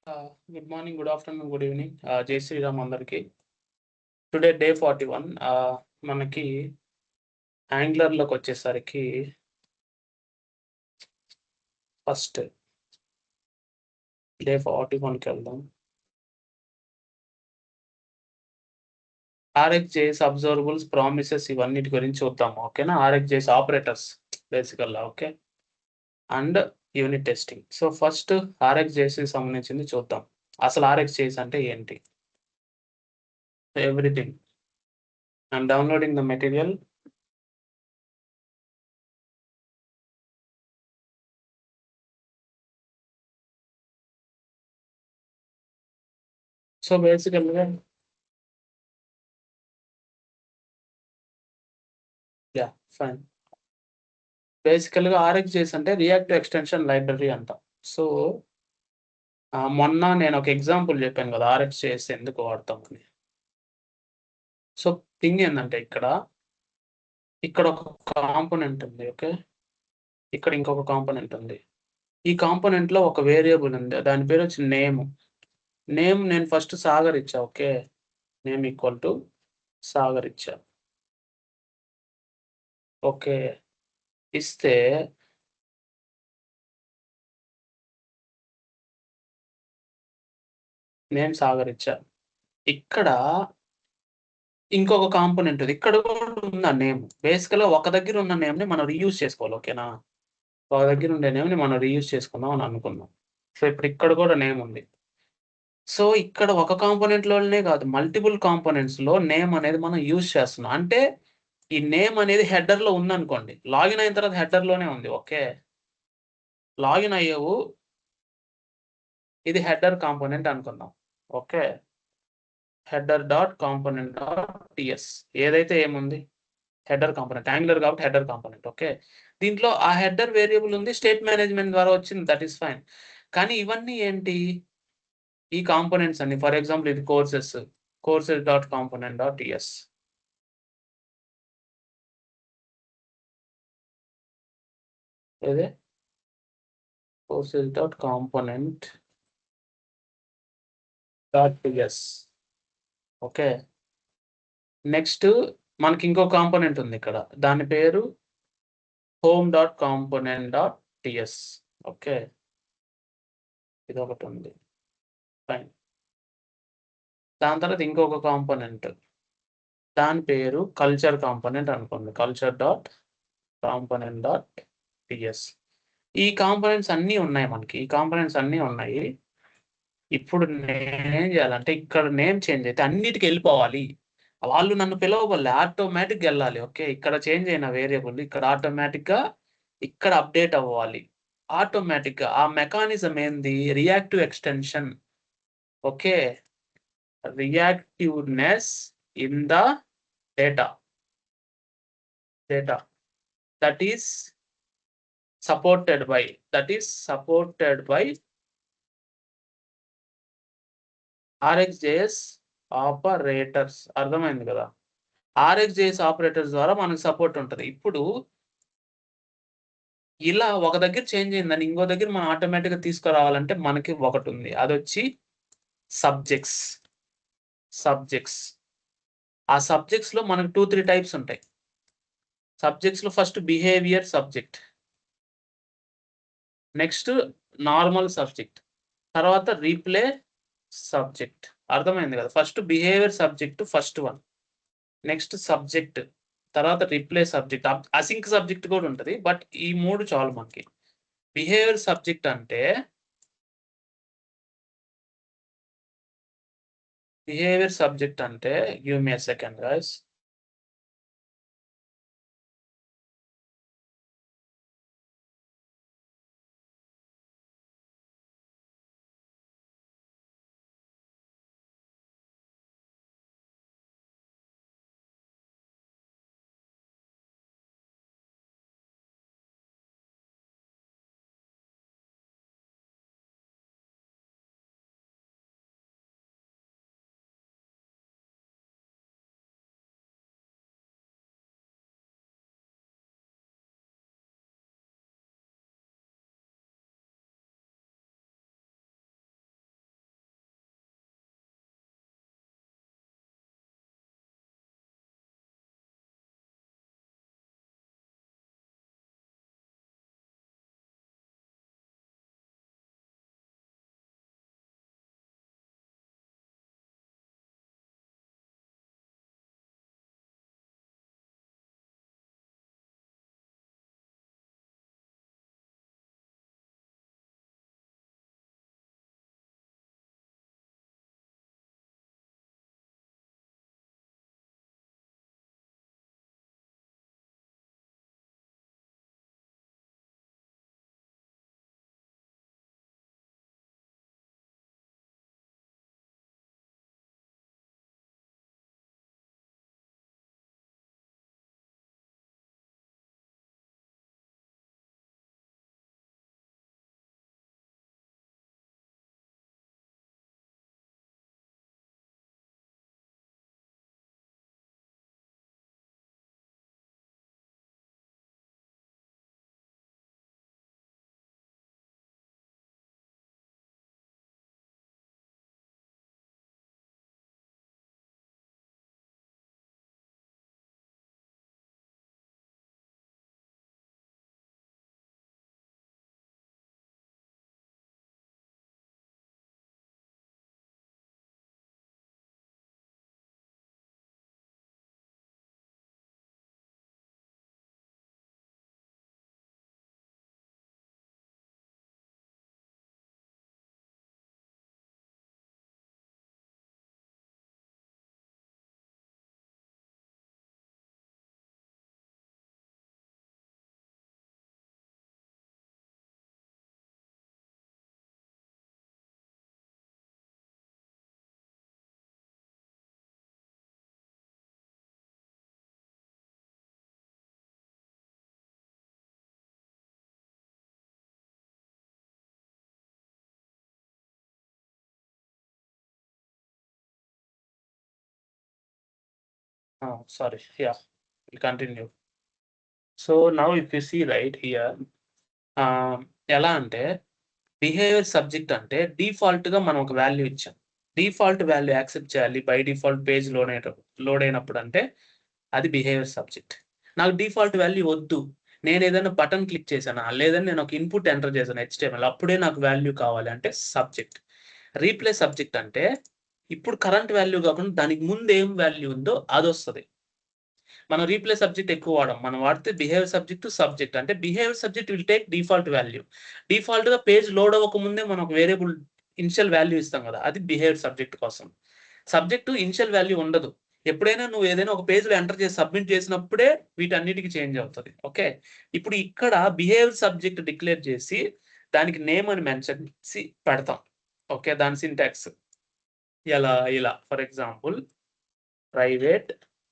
Good morning, good afternoon, good evening. జై శ్రీరామ్ అందరికి. Today day 41. మనకి యాంగ్లర్‌లోకొచ్చేసరికి ఫస్ట్ డే 41కెళ్దాం. ఆర్ఎక్స్‌జేఎస్ అబ్జర్వబుల్స్, ప్రామిసెస్ ఇవన్నిటి గురించి చూద్దాము. ఓకేనా? ఆర్ఎక్స్‌జేఎస్ ఆపరేటర్స్ బేసికల్‌గా. Okay. And unit testing. So, first ఆర్ఎక్స్‌జేఎస్‌కి సంబంధించింది చూద్దాం. అసలు ఆర్ఎక్స్‌జేఎస్ అంటే ఏంటి? Everything. I'm downloading the material. So, బేసికల్‌గా ఫైన్. బేసికల్‌గా ఆర్ఎక్స్‌జేఎస్ అంటే రియాక్టివ్ ఎక్స్‌టెన్షన్ లైబ్రరీ అంటాం. సో, మొన్న నేనొక ఎగ్జాంపుల్ జెప్పాను గదా! ఆర్ఎక్స్‌జేఎస్ ఎందుకు వాడతామని. సో, థింగ్ ఏందంటే ఇక్కడ ఒక కాంపోనెంట్ ఉంది. ఓకే. ఇక్కడ ఇంకొక కాంపోనెంట్ ఉంది. ఈ కాంపోనెంట్‌లో ఒక వేరియబుల్ ఉంది. దాని పేరొచ్చి నేమ్. నేమ్ నేను ఫస్ట్ సాగర్ ఇచ్చా. Okay. Name equal to Sagar ఇచ్చా. ఓకే. ఇస్తే నేమ్ సాగర్ ఇచ్చా. ఇక్కడ ఇంకొక కాంపోనెంట్ ఉంది. ఇక్కడ కూడా ఉంది ఆ నేమ్. బేసికల్‌గా ఒక దగ్గర ఉన్న నేమ్‌ని మనం రీయూజ్ చేసుకోవాలి. ఓకేనా? ఒక దగ్గర ఉండే నేమ్‌ని మనం రీయూజ్ చేసుకుందాం అని అనుకున్నాం. సో, ఇప్పుడు ఇక్కడ కూడా నేమ్ ఉంది. సో, ఇక్కడ ఒక కాంపోనెంట్‌లోనే కాదు, మల్టిపుల్ కాంపోనెంట్స్‌లో నేమ్ అనేది మనం యూజ్ చేస్తున్నాం. అంటే ఈ నేమ్ అనేది హెడర్‌లో ఉందనుకోండి. లాగిన్ అయిన తర్వాత హెడర్‌లోనే ఉంది. ఓకే. లాగిన్ అయ్యావు. ఇది హెడర్ కాంపోనెంట్ అనుకుందాం. Okay. Header dot component dot TS ఏదైతే ఏముంది? Header component. యాంగులర్ కాబట్టి హెడర్ కాంపోనెంట్. ఓకే. దీంట్లో ఆ హెడర్ వేరియబుల్ ఉంది. స్టేట్ మేనేజ్‌మెంట్ ద్వారా వచ్చింది. That is fine. కానీ ఇవన్నీ ఏంటి? ఈ కాంపోనెంట్స్ అన్ని ఫర్ ఎగ్జాంపుల్ ఇది courses. Courses dot component dot TS. ఏది? Courses dot component dot TS. Okay. Next మనకి ఇంకో కాంపోనెంట్ ఉంది ఇక్కడ. దాని పేరు home dot component dot TS. Okay. ఇదొకటుంది. Fine. దాని తర్వాత ఇంకొక కాంపోనెంట్. దాని పేరు కల్చర్ కాంపోనెంట్ అనుకోండి. Culture dot component dot TS. ఈ కాంపోనెంట్స్ అన్నీ ఉన్నాయి మనకి. ఈ కాంపోనెంట్స్ అన్నీ ఉన్నాయి. ఇప్పుడు నేనేం జేయాలంటే ఇక్కడ నేమ్ చేంజ్ అయితే అన్నిటికెళ్ళిపోవాలి. వాళ్ళు నన్ను పిలవబల్లే ఆటోమేటిక్‌గా ఎళ్ళాలి. ఓకే. ఇక్కడ చేంజ్ అయిన వేరియబుల్ ఇక్కడ ఆటోమేటిక్‌గా ఇక్కడ అప్‌డేట్ అవ్వాలి. ఆటోమేటిక్‌గా ఆ మెకానిజం ఏంది? Reactive extension. Okay. Reactiveness in the data. Data. That is supported by that is supported by RxJS operators. అర్థమైంది గదా! ఆర్ఎక్స్‌జేఎస్ ఆపరేటర్స్ ద్వారా మనకు సపోర్ట్ ఉంటది. ఇప్పుడు ఇలా ఒక దగ్గర చేంజ్ అయిందని ఇంకో దగ్గర మనం ఆటోమేటిక్‌గా తీసుకురావాలంటే మనకి ఒకటుంది. అదొచ్చి సబ్జెక్ట్స్. సబ్జెక్ట్స్. ఆ సబ్జెక్ట్స్‌లో మనకు 2, 3 టైప్స్ ఉంటాయి. సబ్జెక్ట్స్‌లో first behaviour subject. Next normal subject. తర్వాత రీప్లే సబ్జెక్ట్. అర్థమైంది గదా! First behaviour subject first one. Next subject. తర్వాత రిప్లే సబ్జెక్ట్. అసింక్ సబ్జెక్ట్ కూడా ఉంటది. బట్ ఈ 3 చాలు మనకి. బిహేవియర్ సబ్జెక్ట్ అంటే give me a second guys. Sorry. Yeah, we'll continue. So now if you see right here, ఎలా అంటే బిహేవియర్ సబ్జెక్ట్ అంటే డిఫాల్ట్‌గా మనం ఒక వాల్యూ ఇచ్చాం. డిఫాల్ట్ వాల్యూ యాక్సెప్ట్ చేయాలి. బై డిఫాల్ట్ పేజ్ లోడ్ అయినప్పుడు అంటే అది బిహేవియర్ సబ్జెక్ట్. నాకు డిఫాల్ట్ వాల్యూ వద్దు. నేనేదైనా బటన్ క్లిక్ చేశానా, లేదంటే నేను ఒక ఇన్‌పుట్ ఎంటర్ చేశాను హెచ్‌టీఎంఎల్ అప్పుడే నాకు వాల్యూ కావాలి అంటే సబ్జెక్ట్. రీప్లేస్ సబ్జెక్ట్ అంటే ఇప్పుడు కరెంట్ వాల్యూ కాకుండా దానికి ముందు ఏం వాల్యూ ఉందో అదొస్తది. మనం రీప్లేస్ సబ్జెక్ట్ ఎక్కువ వాడం. మనం వాడితే బిహేవియర్ సబ్జెక్ట్ టు సబ్జెక్ట్ అంటే behaviour subject will take default value. డిఫాల్ట్‌గా పేజ్ లోడ్ అవ్వక ముందే మనం ఒక వేరియబుల్ ఇనిషియల్ వాల్యూ ఇస్తాం కదా! అది బిహేవియర్ సబ్జెక్ట్ కోసం. సబ్జెక్ట్ ఇనిషియల్ వాల్యూ ఉండదు. ఎప్పుడైనా నువ్వు ఏదైనా ఒక పేజ్‌లో ఎంటర్ చేసి సబ్మిట్ చేసినప్పుడే వీటన్నిటికి చేంజ్ అవుతది. ఓకే. ఇప్పుడు ఇక్కడ బిహేవియర్ సబ్జెక్ట్ డిక్లేర్ చేసి దానికి నేమ్ అని మెన్షన్ చేసి పెడతాం. ఓకే. దాని సింటాక్స్ ఇలా for example private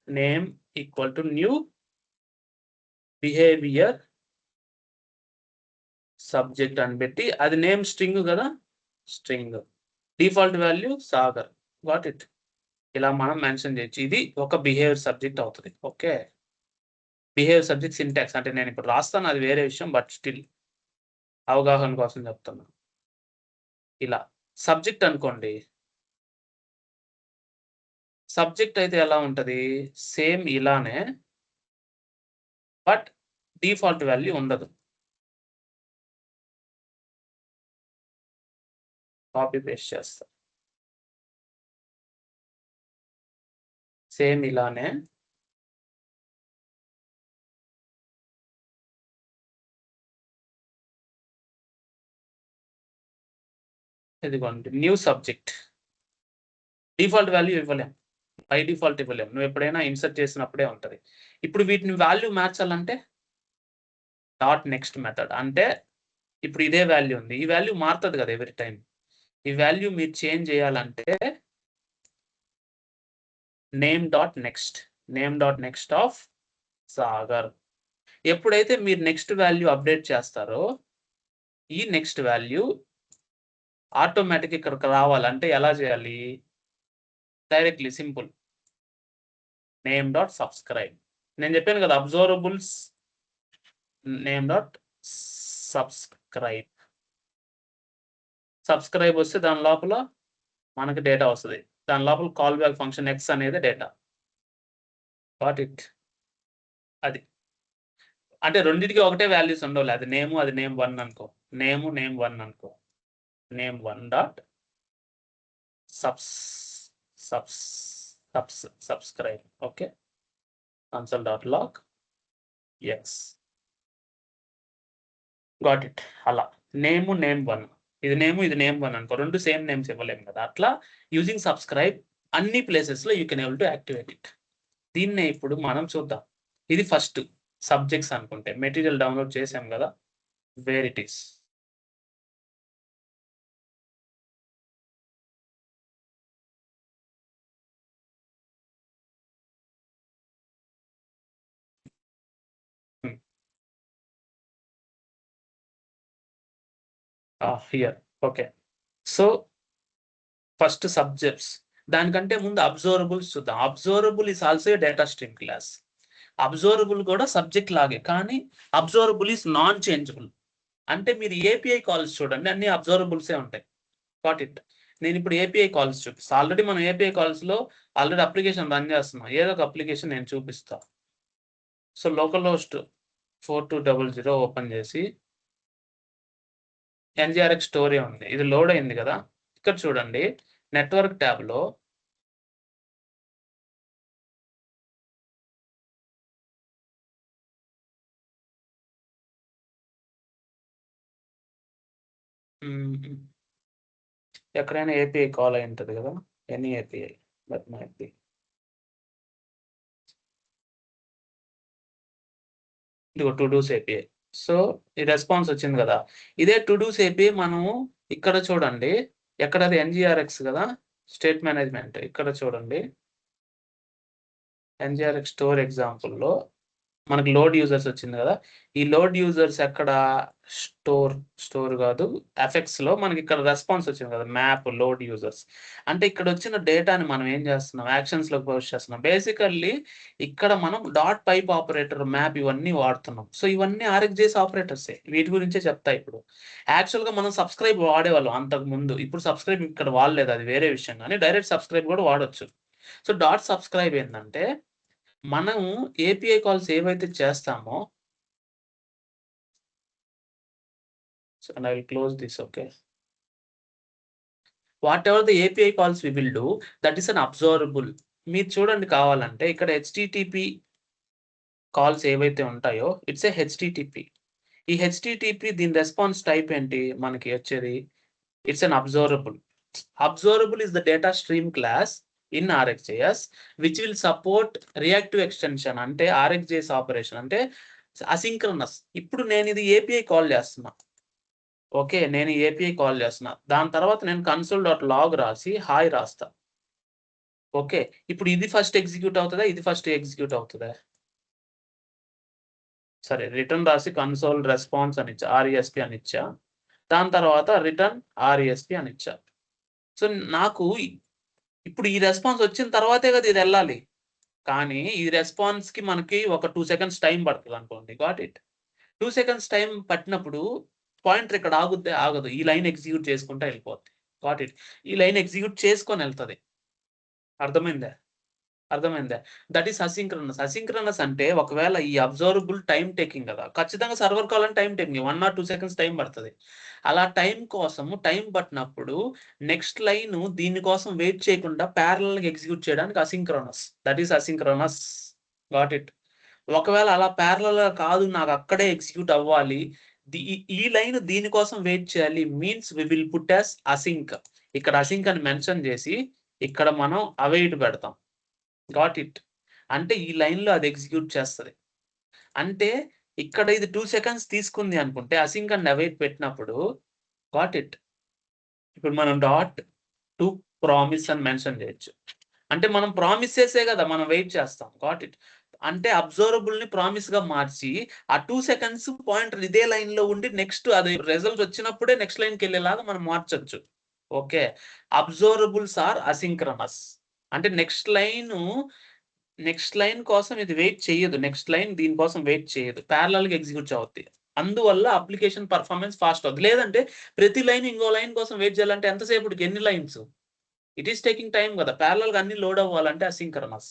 name equal to new behaviour subject అని పెట్టి అది నేమ్ స్ట్రింగ్ కదా! String. Default value Sagar. Got it. ఇలా మనం మెన్షన్ చేయొచ్చు. ఇది ఒక బిహేవియర్ సబ్జెక్ట్ అవుతది. ఓకే. బిహేవియర్ సబ్జెక్ట్ సింటాక్స్ అంటే నేను ఇప్పుడు రాస్తాను అది వేరే విషయం. బట్ స్టిల్ అవగాహన కోసం చెప్తున్నా. ఇలా. సబ్జెక్ట్ అనుకోండి. సబ్జెక్ట్ అయితే ఎలా ఉంటది? సేమ్ ఇలానే. బట్ డిఫాల్ట్ వాల్యూ ఉండదు. కాపీ పేస్ట్ చేస్తా. సేమ్ ఇలానే. ఇదిగోండి న్యూ సబ్జెక్ట్. డిఫాల్ట్ వాల్యూ ఇవ్వలేం. బై డిఫాల్ట్ ఇవ్వలేం. నువ్వు ఎప్పుడైనా ఇన్సర్ట్ చేసినప్పుడే ఉంటది. ఇప్పుడు వీటిని వాల్యూ మార్చాలంటే డాట్ నెక్స్ట్ మెథడ్. అంటే ఇప్పుడు ఇదే వాల్యూ ఉంది. ఈ వాల్యూ మారుతది కదా! Every time. ఈ వాల్యూ మీరు చేంజ్ చేయాలంటే name dot next of Sagar. ఎప్పుడైతే మీరు నెక్స్ట్ వాల్యూ అప్డేట్ చేస్తారో ఈ నెక్స్ట్ వాల్యూ ఆటోమేటిక్ ఇక్కడికి రావాలంటే ఎలా చేయాలి? Directly simple. Name dot subscribe. నేను చెప్పాను కదా! అబ్జర్వబుల్స్ నేమ్ డాట్ సబ్స్క్రైబ్. సబ్స్క్రైబ్ వస్తే దాని లోపల మనకి డేటా వస్తది. దాని లోపల కాల్ బ్యాక్ ఫంక్షన్ ఎక్స్ అనేది డేటా. Got it. అది. అంటే రెండిటికి ఒకటే వాల్యూస్ ఉండవులే. అది నేమ్ 1 అనుకో. నేమ్ 1 అనుకో. Name 1 dot subscribe. Okay. Console dot log X. Got it. అలా. నేమ్ 1. ఇది నేమ్ 1 అనుకో. 2 సేమ్ నేమ్స్ ఇవ్వలేము కదా! అట్లా యూజింగ్ సబ్స్క్రైబ్ అన్ని ప్లేసెస్‌లో you can able to activate it. దీన్నే ఇప్పుడు మనం చూద్దాం. ఇది ఫస్ట్ సబ్జెక్ట్స్ అనుకుంటే. మెటీరియల్ డౌన్‌లోడ్ చేసాం కదా! Where it is. Hmm. Here. Okay. So, first subjects. దానికంటే ముందు అబ్జర్వబుల్స్ చూద్దాం. Observable is also a data stream class. Observable కూడా సబ్జెక్ట్ లాగే. కానీ అబ్జర్వబుల్ ఈస్ నాన్ చేంజబుల్. అంటే మీరు ఏపీఐ కాల్స్ చూడండి అన్ని అబ్జర్వబుల్సే ఉంటాయి. Got it. నేనిప్పుడు ఏపీఐ కాల్స్ చూపిస్తా. ఆల్రెడీ మనం ఏపీఐ కాల్స్‌లో ఆల్రెడీ అప్లికేషన్ రన్ చేస్తున్నాం. ఏదో ఒక అప్లికేషన్ నేను చూపిస్తా. సో, లోకల్ హోస్ట్ 4200 ఓపెన్ చేసి ఎన్‌జీఆర్‌ఎక్స్ స్టోరీ ఉంది. ఇది లోడ్ అయింది కదా! ఇక్కడ చూడండి నెట్వర్క్ ట్యాబ్‌లో ఎక్కడైనా ఏపీఐ కాల్ అయి ఉంటది కదా! Any API that might be. ఇదిగో టు డూస్ ఏపీఐ. సో, ఈ రెస్పాన్స్ వచ్చింది కదా! ఇదే టు డూస్ ఏపీఐ మనము ఇక్కడ చూడండి. ఎక్కడది ఎన్‌జీఆర్‌ఎక్స్ కదా! State management. ఇక్కడ చూడండి. ఎన్‌జీఆర్‌ఎక్స్ స్టోర్ ఎగ్జాంపుల్‌లో మనకు లోడ్ యూజర్స్ వచ్చింది కదా, ఈ లోడ్ యూజర్స్ ఎక్కడ స్టోర్ కాదు, ఎఫెక్ట్స్లో మనకి ఇక్కడ రెస్పాన్స్ వచ్చింది కదా, మ్యాప్ లోడ్ యూజర్స్. అంటే ఇక్కడ వచ్చిన డేటాని మనం ఏం చేస్తున్నాం, యాక్షన్స్లోకి పోస్ట్ చేస్తున్నాం. బేసికల్లీ ఇక్కడ మనం డాట్ పైప్ ఆపరేటర్, మ్యాప్ ఇవన్నీ వాడుతున్నాం. సో ఇవన్నీ ఆర్ఎక్జేఎస్ ఆపరేటర్సే, వీటి గురించే చెప్తా ఇప్పుడు. యాక్చువల్గా మనం సబ్స్క్రైబ్ వాడేవాళ్ళం అంతకు ముందు, ఇప్పుడు సబ్స్క్రైబ్ ఇక్కడ వాడలేదు, అది వేరే విషయం. కానీ డైరెక్ట్ సబ్స్క్రైబ్ కూడా వాడొచ్చు. సో డాట్ సబ్స్క్రైబ్ ఏంటంటే మనం ఏపీఐ కాల్స్ ఏవైతే చేస్తామో, so and I will close this. Okay, whatever the API calls we will do, that is an observable. మీరు చూడండి కావాలంటే ఇక్కడ హెచ్టిటిపి కాల్స్ ఏవైతే ఉంటాయో, ఇట్స్ ఏ హెచ్టిటిపి. ఈ హెచ్టిటిపి దీని రెస్పాన్స్ టైప్ ఏంటి మనకి వచ్చేది, it's an observable. Observable is the data stream class in RxJS which will support reactive extension, అంటే RxJS ఆపరేషన్ అంటే అసింక్రనస్. ఇప్పుడు నేను ఇది ఏపీఐ కాల్ చేస్తున్నా. ఓకే, నేను ఏపీఐ కాల్ చేస్తున్నా, దాని తర్వాత నేను console.log రాసి హాయ్ రాస్తా. ఓకే, ఇప్పుడు ఇది ఫస్ట్ ఎగ్జిక్యూట్ అవుతుందా, ఇది ఫస్ట్ ఎగ్జిక్యూట్ అవుతుందా? సరే, రిటర్న్ రాసి కన్సోల్ రెస్పాన్స్ అని ఇచ్చా, RESP అని ఇచ్చా. దాని తర్వాత రిటర్న్ RESP అని ఇచ్చా. సో నాకు ఇప్పుడు ఈ రెస్పాన్స్ వచ్చిన తర్వాతే కదా ఇది వెళ్ళాలి. కానీ ఈ రెస్పాన్స్కి మనకి ఒక 2 సెకండ్స్ టైం పడుతుంది అనుకోండి. Got it. 2 సెకండ్స్ టైం పట్టినప్పుడు పాయింటర్ ఇక్కడ ఆగుద్దే, ఆగదు. ఈ లైన్ ఎగ్జిక్యూట్ చేసుకుంటా వెళ్ళిపోద్ది. Got it. ఈ లైన్ ఎగ్జిక్యూట్ చేసుకొని వెళ్తుంది. అర్థమైందా? అర్థమైందా? That is asynchronous. అసింక్రనస్ అంటే ఒకవేళ ఈ అబ్జర్వబుల్ టైం టేకింగ్ కదా, ఖచ్చితంగా సర్వర్ కాల్ అని time taking 1 or 2 seconds time పడుతుంది. అలా టైం కోసము టైం పట్టినప్పుడు నెక్స్ట్ లైన్ దీనికోసం వెయిట్ చేయకుండా ప్యారలల్గా ఎగ్జిక్యూట్ చేయడానికి asynchronous. That is asynchronous. Got it. ఒకవేళ అలా ప్యారలల్ కాదు, నాకు అక్కడే ఎగ్జిక్యూట్ అవ్వాలి, ఈ లైన్ దీనికోసం వెయిట్ చేయాలి, means we will put as async. ఇక్కడ అసింక్ అని మెన్షన్ చేసి ఇక్కడ మనం అవైట్ పెడతాం. Got it. అంటే ఈ లైన్లో అది ఎగ్జిక్యూట్ చేస్తుంది. అంటే ఇక్కడ ఇది 2 సెకండ్స్ తీసుకుంది అనుకుంటే అసింక్ అండ్ అవైట్ పెట్టినప్పుడు గాట్ ఇట్. ఇప్పుడు మనం డాట్ టు ప్రామిస్ అని మెన్షన్ చేయొచ్చు. అంటే మనం ప్రామిస్ చేసే కదా మనం వెయిట్ చేస్తాం. Got it. అంటే అబ్జర్వబుల్ ని ప్రామిస్ గా మార్చి ఆ 2 సెకండ్స్ పాయింటర్ ఇదే లైన్ లో ఉండి నెక్స్ట్ అది రిజల్ట్ వచ్చినప్పుడే నెక్స్ట్ లైన్కి వెళ్ళేలాగా మనం మార్చొచ్చు. Okay, observables are asynchronous. అంటే నెక్స్ట్ లైన్ కోసం ఇది వెయిట్ చేయదు, నెక్స్ట్ లైన్ దీనికోసం వెయిట్ చేయదు, ప్యారలల్ గా ఎగ్జిక్యూట్ అవుతుంది. అందువల్ల అప్లికేషన్ పర్ఫార్మెన్స్ ఫాస్ట్ అవుతుంది. లేదంటే ప్రతి లైన్ ఇంకో లైన్ కోసం వెయిట్ చేయాలంటే ఎంతసేపటికి, ఎన్ని lines, it is taking time కదా. ప్యారలల్ గా అన్ని లోడ్ అవ్వాలంటే అసింక్రనస్.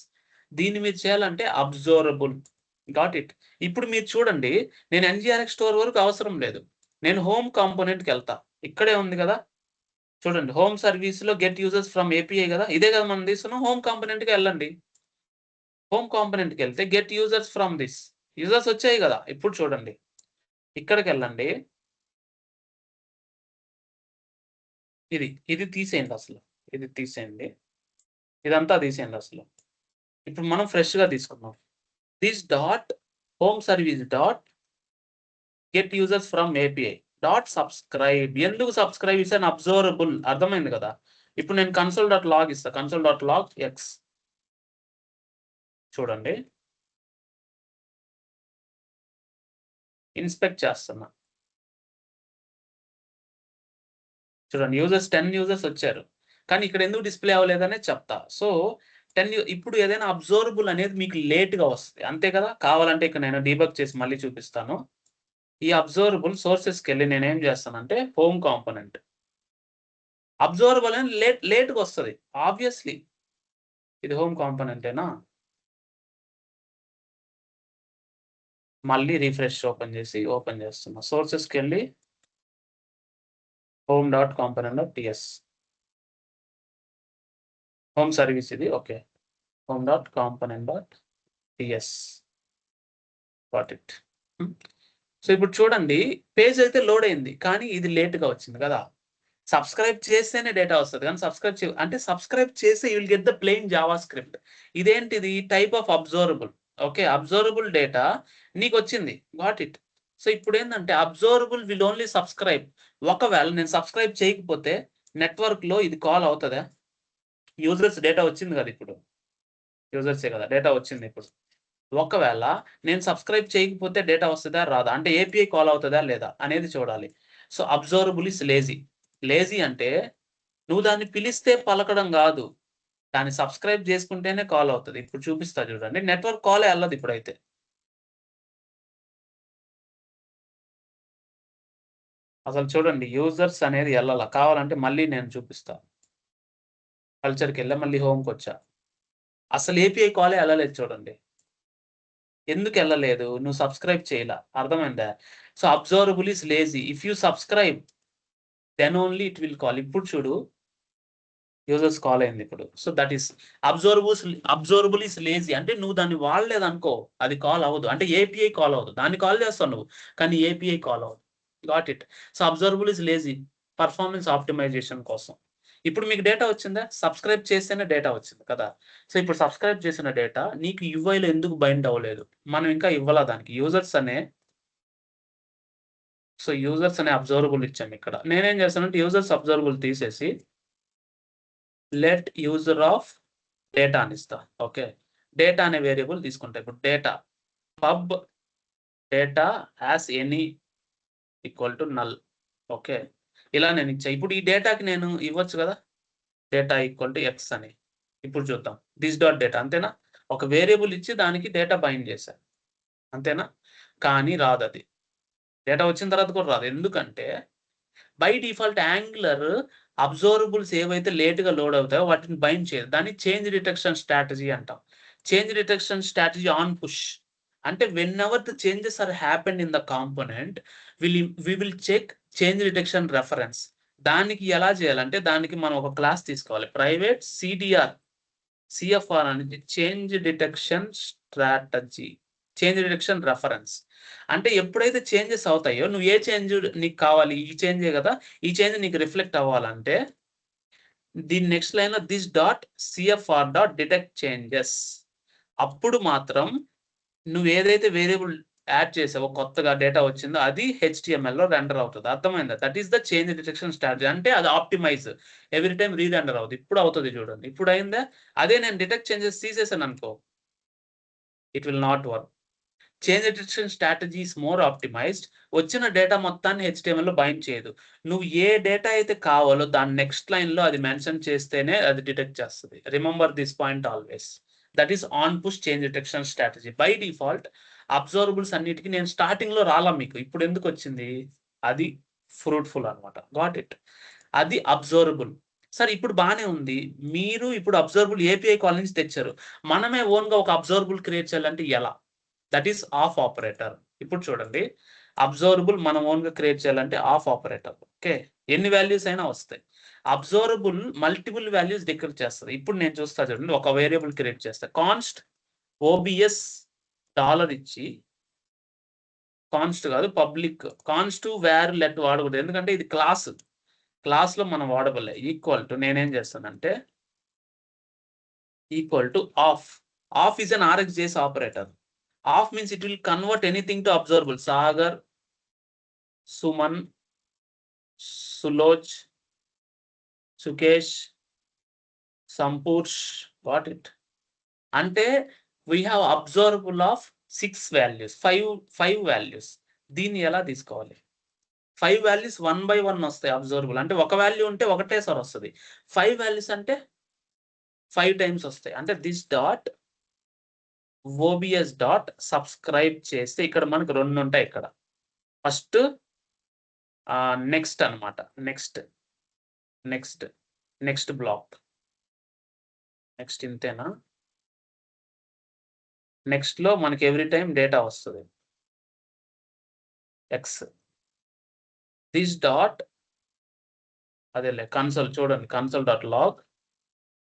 దీన్ని మీరు చేయాలంటే అబ్జర్వబుల్. Got it. ఇప్పుడు మీరు చూడండి, నేను NGRX స్టోర్ వరకు అవసరం లేదు, నేను హోమ్ కాంపోనెంట్కి వెళ్తా. ఇక్కడే ఉంది కదా, చూడండి హోమ్ సర్వీస్ లో గెట్ యూజర్స్ ఫ్రమ్ ఏపీఐ కదా, ఇదే కదా మనం తీసుకున్నాం. హోమ్ కాంపోనెంట్కి వెళ్ళండి. హోమ్ కాంపోనెంట్కి వెళ్తే get users from this, users వచ్చాయి కదా. ఇప్పుడు చూడండి ఇక్కడికి వెళ్ళండి, ఇది తీసేయండి అసలు, ఇది తీసేయండి, ఇదంతా తీసేయండి అసలు. ఇప్పుడు మనం ఫ్రెష్ గా తీసుకున్నాం. This dot home service dot get users from API dot subscribe. ఎందుకు సబ్స్క్రైబ్ ఇస్ అన్ అబ్జర్వబుల్, అర్థమైంది కదా. ఇప్పుడు నేను console.log ఇస్తా, console.log x. చూడండి ఇన్స్పెక్ట్ చేస్తున్నా, చూడండి యూజర్స్ 10 యూజర్స్ వచ్చారు, కానీ ఇక్కడ ఎందుకు డిస్ప్లే అవ్వలేదనే చెప్తా. సో 10 ఇప్పుడు ఏదైనా అబ్జర్వబుల్ అనేది మీకు లేట్గా వస్తుంది, అంతే కదా. కావాలంటే ఇక్కడ నేను డీబగ్ చేసి మళ్ళీ చూపిస్తాను. ఈ అబ్జర్వబుల్ సోర్సెస్కి వెళ్ళి నేను ఏం చేస్తానంటే హోమ్ కాంపోనెంట్, అబ్జర్వబుల్ అని లేట్గా వస్తుంది ఆబ్వియస్లీ. ఇది హోమ్ కాంపోనెంటేనా, మళ్ళీ రిఫ్రెష్ ఓపెన్ చేస్తున్నా. సోర్సెస్కి వెళ్ళి home dot component dot TS, home service ఇది. Okay, home dot component dot TS. Got it. So ఇప్పుడు చూడండి పేజ్ అయితే లోడ్ అయింది, కానీ ఇది లేట్గా వచ్చింది కదా. సబ్స్క్రైబ్ చేస్తేనే డేటా వస్తుంది, కానీ సబ్స్క్రైబ్ చేస్తే you will get the plain JavaScript. ఇదేంటిది, type of observable. Okay, observable data నీకు వచ్చింది. Got it. సో ఇప్పుడు ఏంటంటే అబ్జర్వబుల్ విల్ ఓన్లీ సబ్స్క్రైబ్. ఒకవేళ నేను సబ్స్క్రైబ్ చేయకపోతే నెట్వర్క్ లో ఇది కాల్ అవుతుందా, యూజర్స్ డేటా వచ్చింది కదా, ఇప్పుడు యూజర్సే కదా డేటా వచ్చింది. ఇప్పుడు ఒకవేళ నేను సబ్స్క్రైబ్ చేయకపోతే డేటా వస్తదా? రాదా? అంటే ఏపీఐ కాల్ అవుతదా? లేదా? అనేది చూడాలి. So, observable is lazy. Lazy అంటే నువ్వు దాన్ని పిలిస్తే పలకడం గాదు. దాన్ని సబ్స్క్రైబ్ చేసుకుంటేనే కాల్ అవుతది. ఇప్పుడు చూపిస్తా చూడండి. నెట్వర్క్ కాలే ఎళ్ళదు ఇప్పుడైతే. అసలు చూడండి యూజర్స్ అనేది ఎళ్ళల. కావాలంటే మళ్ళీ నేను చూపిస్తా. కల్చర్‌కెళ్ళా మళ్ళీ హోమ్‌కొచ్చా. అసలు ఏపీఐ కాలే ఎళ్ళలేదు చూడండి. ఎందుకెళ్ళలేదు? నువ్వు సబ్స్క్రైబ్ చేయలా. అర్థమైందా? So, observable is lazy. If you subscribe then only it will call. ఇప్పుడు చూడు యూజర్స్ కాల్ అయిందిప్పుడు. So, that is observable is lazy. అంటే నువ్వు దాన్ని వాడలేదనుకో అది కాల్ అవ్వదు. అంటే ఏపీఐ కాల్ అవ్వదు. దాన్ని కాల్ చేస్తావు నువ్వు. కానీ ఏపీఐ కాల్ అవ్వదు. Got it. So, observable is lazy. Performance optimisation కోసం. ఇప్పుడు మీకు డేటా వచ్చిందా? సబ్స్క్రైబ్ చేస్తేనే డేటా వచ్చింది కదా! సో, ఇప్పుడు సబ్స్క్రైబ్ చేసిన డేటా నీకు యూఐలో ఎందుకు బైండ్ అవ్వలేదు? మనం ఇంకా ఇవ్వలా దానికి. యూజర్స్ అనే అబ్జర్వబుల్ ఇచ్చామిక్కడ. నేనేం చేస్తానంటే యూజర్స్ అబ్జర్వబుల్ తీసేసి లెట్ యూజర్ ఆఫ్ డేటా అనిస్తా. ఓకే. డేటా అనే వేరియబుల్ తీసుకుంటా. ఇప్పుడు data pub data as any equal to null. Okay. ఇలా నేనిచ్చా. ఇప్పుడు ఈ డేటాకి నేను ఇవ్వచ్చు గదా! డేటా ఈక్వల్ టు ఎక్స్ అని. ఇప్పుడు చూద్దాం. థిస్ డాట్ డేటా అంతేనా? ఒక వేరియబుల్ ఇచ్చి దానికి డేటా బైండ్ చేశా. అంతేనా? కానీ రాదది. డేటా వచ్చిన తర్వాత కూడా రాదు. ఎందుకంటే బై డిఫాల్ట్ యాంగులర్ అబ్జర్వబుల్స్ ఏవైతే లేట్‌గా లోడ్ అవుతాయో వాటిని బైండ్ చేయదు. దాన్ని చేంజ్ డిటెక్షన్ స్ట్రాటజీ అంటాం. Change detection strategy on push. అంటే whenever the changes are happened in the component we will check change detection reference. దానికి ఎలా చేయాలంటే దానికి మనం ఒక క్లాస్ తీసుకోవాలి. ప్రైవేట్ సీడీఆర్ సీఎఫ్ఆర్ అనేది change detection strategy. Change detection reference. అంటే ఎప్పుడైతే చేంజెస్ అవుతాయో నువ్వు ఏ చేంజ్ నీకు కావాలి? ఈ చేంజే గదా! ఈ చేంజ్ నీకు రిఫ్లెక్ట్ అవ్వాలంటే దీని నెక్స్ట్ లైన్‌లో this dot CFR dot detect changes. అప్పుడు మాత్రం నువ్వేదైతే వేరియబుల్ యాడ్ చేసావో కొత్తగా డేటా వచ్చిందో అది హెచ్‌టీఎంఎల్‌లో రెండర్ అవుతది. అర్థమైందా? That is the change detection strategy. అంటే అది ఆప్టిమైజ్. ఎవ్రి టైమ్ రీరెండర్ అవుద్ది. ఇప్పుడు అవుతది చూడండి. ఇప్పుడు అయిందా? అదే నేను డిటెక్ట్ చేంజెస్ తీసేసాననుకో it will not work. Change detection strategy is more optimised. వచ్చిన డేటా మొత్తాన్ని హెచ్‌టీఎంఎల్‌లో బైండ్ చేయదు. నువ్వు ఏ డేటా అయితే కావాలో దాని నెక్స్ట్ లైన్‌లో అది మెన్షన్ చేస్తేనే అది డిటెక్ట్ చేస్తది. Remember this point always. That is on push change detection strategy. By default observables అన్నిటికి నేను స్టార్టింగ్‌లో రాలా మీకు. ఇప్పుడు ఎందుకొచ్చింది? అది ఫ్రూట్‌ఫుల్ అన్నమాట. Got it. అది అబ్జర్వబుల్. సరే ఇప్పుడు బానే ఉంది. మీరు ఇప్పుడు అబ్జర్వబుల్ ఏపీఐ కాల్ నుంచి తెచ్చారు. మనమే ఓన్‌గా ఒక అబ్జర్వబుల్ క్రియేట్ చేయాలంటే ఎలా? That is of operator. ఇప్పుడు చూడండి. అబ్జర్వబుల్ మనం ఓన్‌గా క్రియేట్ చేయాలంటే ఆఫ్ ఆపరేటర్. ఓకే. ఎన్ని వాల్యూస్ అయినా వస్తాయి. అబ్జర్వబుల్ మల్టిపుల్ వాల్యూస్ డిక్లేర్ చేస్తది. ఇప్పుడు నేను చూస్తా చూడండి. ఒక వేరియబుల్ క్రియేట్ చేస్తా. కాన్స్ట్ ఓబీఎస్ డాలర్ ఇచ్చి కాన్స్ట్ కాదు పబ్లిక్ కాన్స్ట్ వేర్ లెట్ వాడకూడదు. ఎందుకంటే ఇది క్లాస్. క్లాస్‌లో మనం వాడబలే. ఈక్వల్ టు నేనేం చేస్తానంటే equal to of. Of is an RxJS operator. Of means it will convert anything to observable. Sagar, Suman, Suloj, Sukesh, Sampursh. Got it? అంటే we have observable of 6 values. 5 values. దీన్ని ఎలా తీసుకోవాలి? 5 values 1 by 1 వస్తాయి observable. అంటే ఒక value ఉంటే ఒకటేసారి వస్తది. 5 వాల్యూస్ అంటే 5 టైమ్స్ వస్తాయి. అంటే this dot OBS dot subscribe చేస్తే ఇక్కడ మనకు 2 ఉంటాయి ఇక్కడ. ఫస్ట్ నెక్స్ట్ అన్నమాట. Next, next block. నెక్స్ట్ ఇంతేనా? నెక్స్ట్‌లో మనకి ఎవ్రీ టైమ్ డేటా వస్తది. ఎక్స్. థిస్ డాట్ అదేలే కన్సోల్ చూడండి. కన్సోల్ డాట్ లాగ్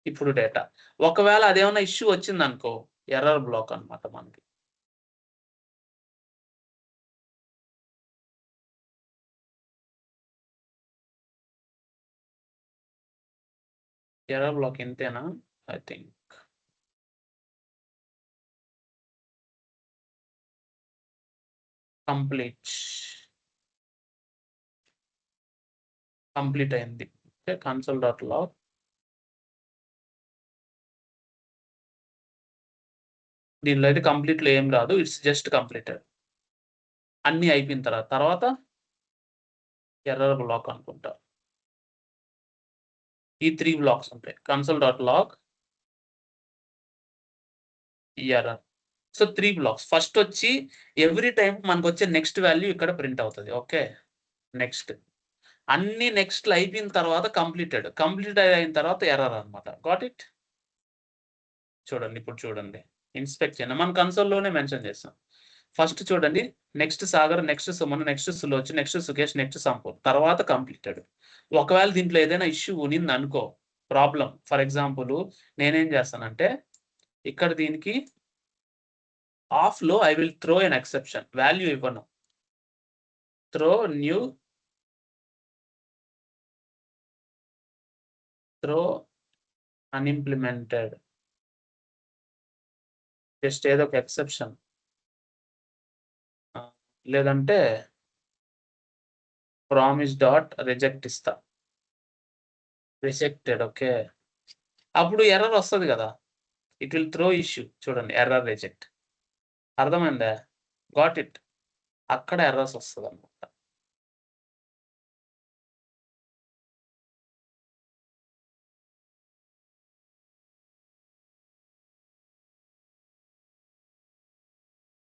ఇప్పుడు డేటా. ఒకవేళ అదేమన్నా ఇష్యూ వచ్చిందనుకో ఎర్రర్ బ్లాక్ అన్నమాట మనకి. ఎర్రర్ బ్లాక్ ఇంతేనా? I think. కంప్లీట్. కంప్లీట్ అయింది. ఓకే. కన్సోల్ డాట్ లాగ్ దీనిలో అయితే కంప్లీట్లో ఏం రాదు. It's just completed. అన్నీ అయిపోయిన తర్వాత ఎర్రర్ బ్లాక్ అనుకుంటా. ఈ 3 బ్లాక్స్ ఉంటాయి. console.log error. So 3 blocks. First వచ్చి ఎవ్రీ టైమ్ మనకొచ్చే నెక్స్ట్ వాల్యూ ఇక్కడ ప్రింట్ అవుతది. ఓకే. నెక్స్ట్. అన్ని నెక్స్ట్‌లు అయిపోయిన తర్వాత కంప్లీటెడ్. కంప్లీటెడ్ అయిన తర్వాత ఎర్రర్ అన్నమాట. Got it? చూడండి. ఇప్పుడు చూడండి. ఇన్స్పెక్ట్ చేయండి. మనం కన్సోల్‌లోనే మెన్షన్ చేసాం. ఫస్ట్ చూడండి. Next Sagar, next Suman, next Suloch, next Sukesh, next Sampur. తర్వాత కంప్లీటెడ్. ఒకవేళ దీంట్లో ఏదైనా ఇష్యూ ఉన్నిందనుకో, ప్రాబ్లమ్ ఫర్ ఎగ్జాంపుల్ నేనేం చేస్తానంటే ఇక్కడ దీనికి ఆఫ్‌లో I will throw an exception. Value ఇవ్వను. Throw new throw unimplemented. Just ఏదో ఒక ఎక్సెప్షన్. లేదంటే ప్రామిస్ డాట్ రిజెక్ట్ ఇస్తా. రిజెక్టెడ్. ఓకే. అప్పుడు ఎర్రర్ వస్తది కదా! It will throw issue. చూడండి. Error reject. అర్థమైందా? Got it? అక్కడ ఎర్రర్స్ వస్తదన్నమాట.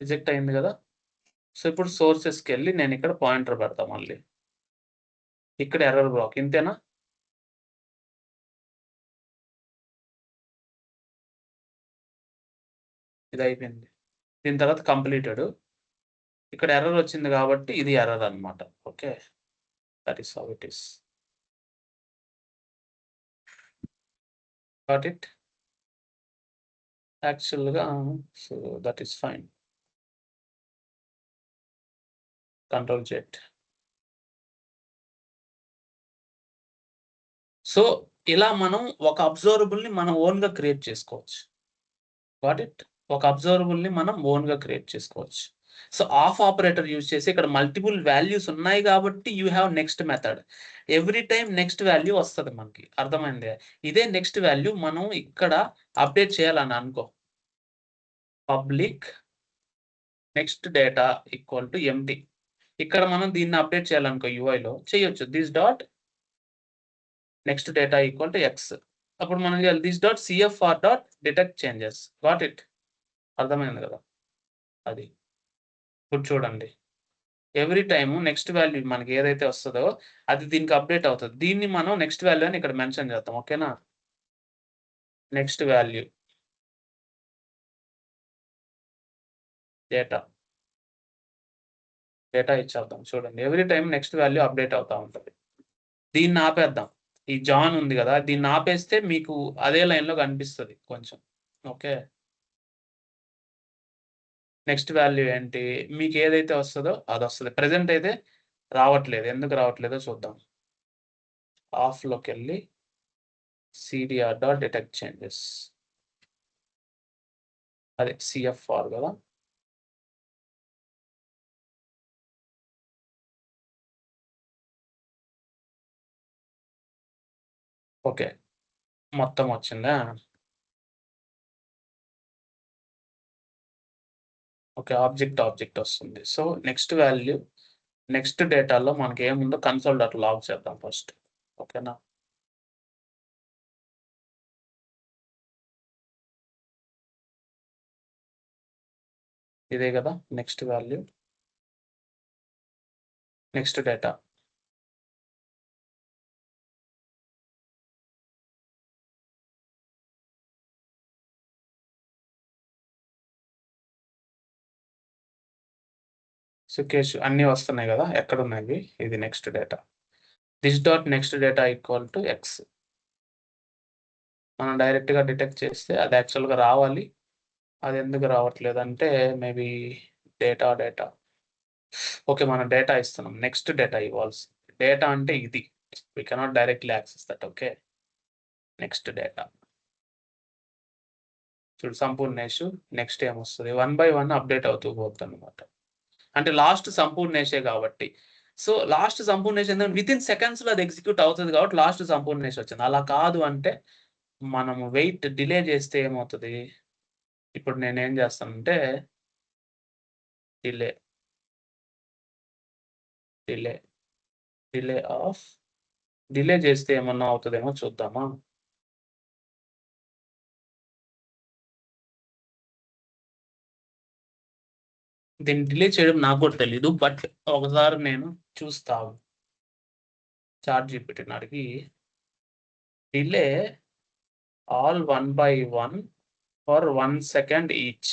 రిజెక్ట్ అయింది కదా! సో ఇప్పుడు సోర్సెస్‌కెళ్ళి నేను ఇక్కడ పాయింటర్ పెడతా మళ్ళీ. ఇక్కడ ఎర్రర్ బ్లాక్. ఇంతేనా? ఇది అయిపోయింది. దీని తర్వాత కంప్లీటెడ్. ఇక్కడ ఎర్రర్ వచ్చింది కాబట్టి ఇది ఎర్రర్ అన్నమాట. Okay. That is how it is. Got it? యాక్చువల్‌గా so that is fine. Control Z. So ఇలా మనం ఒక అబ్జర్వబుల్‌ని మనం ఓన్‌గా క్రియేట్ చేసుకోవచ్చు. Got it? ఒక అబ్జర్వబుల్‌ని మనం ఓన్‌గా క్రియేట్ చేసుకోవచ్చు. సో ఆఫ్ ఆపరేటర్ యూజ్ చేసి ఇక్కడ మల్టిపుల్ వాల్యూస్ ఉన్నాయి కాబట్టి you have next method. Every time next value వస్తది మనకి. అర్థమైందా? ఇదే నెక్స్ట్ వాల్యూ మనం ఇక్కడ అప్డేట్ చేయాలని అనుకో. Public next data equal to empty. ఇక్కడ మనం దీన్ని అప్డేట్ చేయాలనుకో యూఐలో చేయొచ్చు. This dot next data equal to X. అప్పుడు మనం చేయాలి this dot CFR dot detect changes. Got it? అర్థమైంది కదా! అది. ఇప్పుడు చూడండి. ఎవ్రీ టైమ్ నెక్స్ట్ వాల్యూ మనకి ఏదైతే వస్తదో అది దీనికి అప్డేట్ అవుతది. దీన్ని మనం నెక్స్ట్ వాల్యూ అని ఇక్కడ మెన్షన్ చేద్దాం. ఓకేనా? Next value. డేటా. డేటా ఇచ్చేద్దాం. చూడండి. Every time next value update అవుతా ఉంటది. దీన్ని ఆపేద్దాం. ఈ జాన్ ఉంది గదా! దీన్ని ఆపేస్తే మీకు అదే లైన్‌లో కనిపిస్తది కొంచెం. ఓకే. నెక్స్ట్ వాల్యూ ఏంటి? మీకు ఏదైతే వస్తదో అదొస్తది. ప్రెజెంట్ అయితే రావట్లేదు. ఎందుకు రావట్లేదో చూద్దాం. ఆఫ్‌లోకెళ్ళి సీడీఆర్ డాట్ డిటెక్ట్ చేంజెస్. అదే సీఎఫ్ఆర్ గదా! ఓకే. మొత్తం వచ్చిందా? ఓకే. ఆబ్జెక్ట్ వస్తుంది. సో నెక్స్ట్ వాల్యూ నెక్స్ట్ డేటాలో మనకేముందో కన్సోల్ డాట్ లాగ్ చేద్దాం ఫస్ట్. ఓకేనా? ఇదే గదా! Next value. Next data. Sukesh అన్నీ వస్తున్నాయి గదా! ఎక్కడున్నాయి? ఇది next data. This dot next data equal to X. మనం డైరెక్ట్‌గా డిటెక్ట్ చేస్తే అది యాక్చువల్‌గా రావాలి. అదెందుకు రావట్లేదంటే మేబీ డేటా. ఓకే. మనం డేటా ఇస్తున్నాం. నెక్స్ట్ డేటా ఇవ్వాల్సింది. డేటా అంటే ఇది. We cannot directly access that. Okay. Next data. చూడు సంపూర్ణేషు నెక్స్ట్ ఏమొస్తది? 1 బై 1 అప్డేట్ అవుతూ పోద్దనమాట. అంటే లాస్ట్ సంపూర్ణేషే కాబట్టి. సో లాస్ట్ సంపూర్ణేష్ ఏందంటే వితిన్ సెకండ్స్‌లో అది ఎగ్జిక్యూట్ అవుతది కాబట్టి లాస్ట్ సంపూర్ణేష్ వచ్చింది. అలా కాదు అంటే మనము డిలే చేస్తే ఏమవుతది? ఇప్పుడు నేనేం చేస్తానంటే delay delay delay of delay చేస్తే ఏమన్నా అవుతదేమో చూద్దామా? దీన్ని డిలే చేయడం నాకు కూడా తెలీదు. బట్ ఒకసారి నేను చూస్తా ఆగు. చాట్‌జీపీటీని అడిగి delay all 1 by 1 for 1 second each.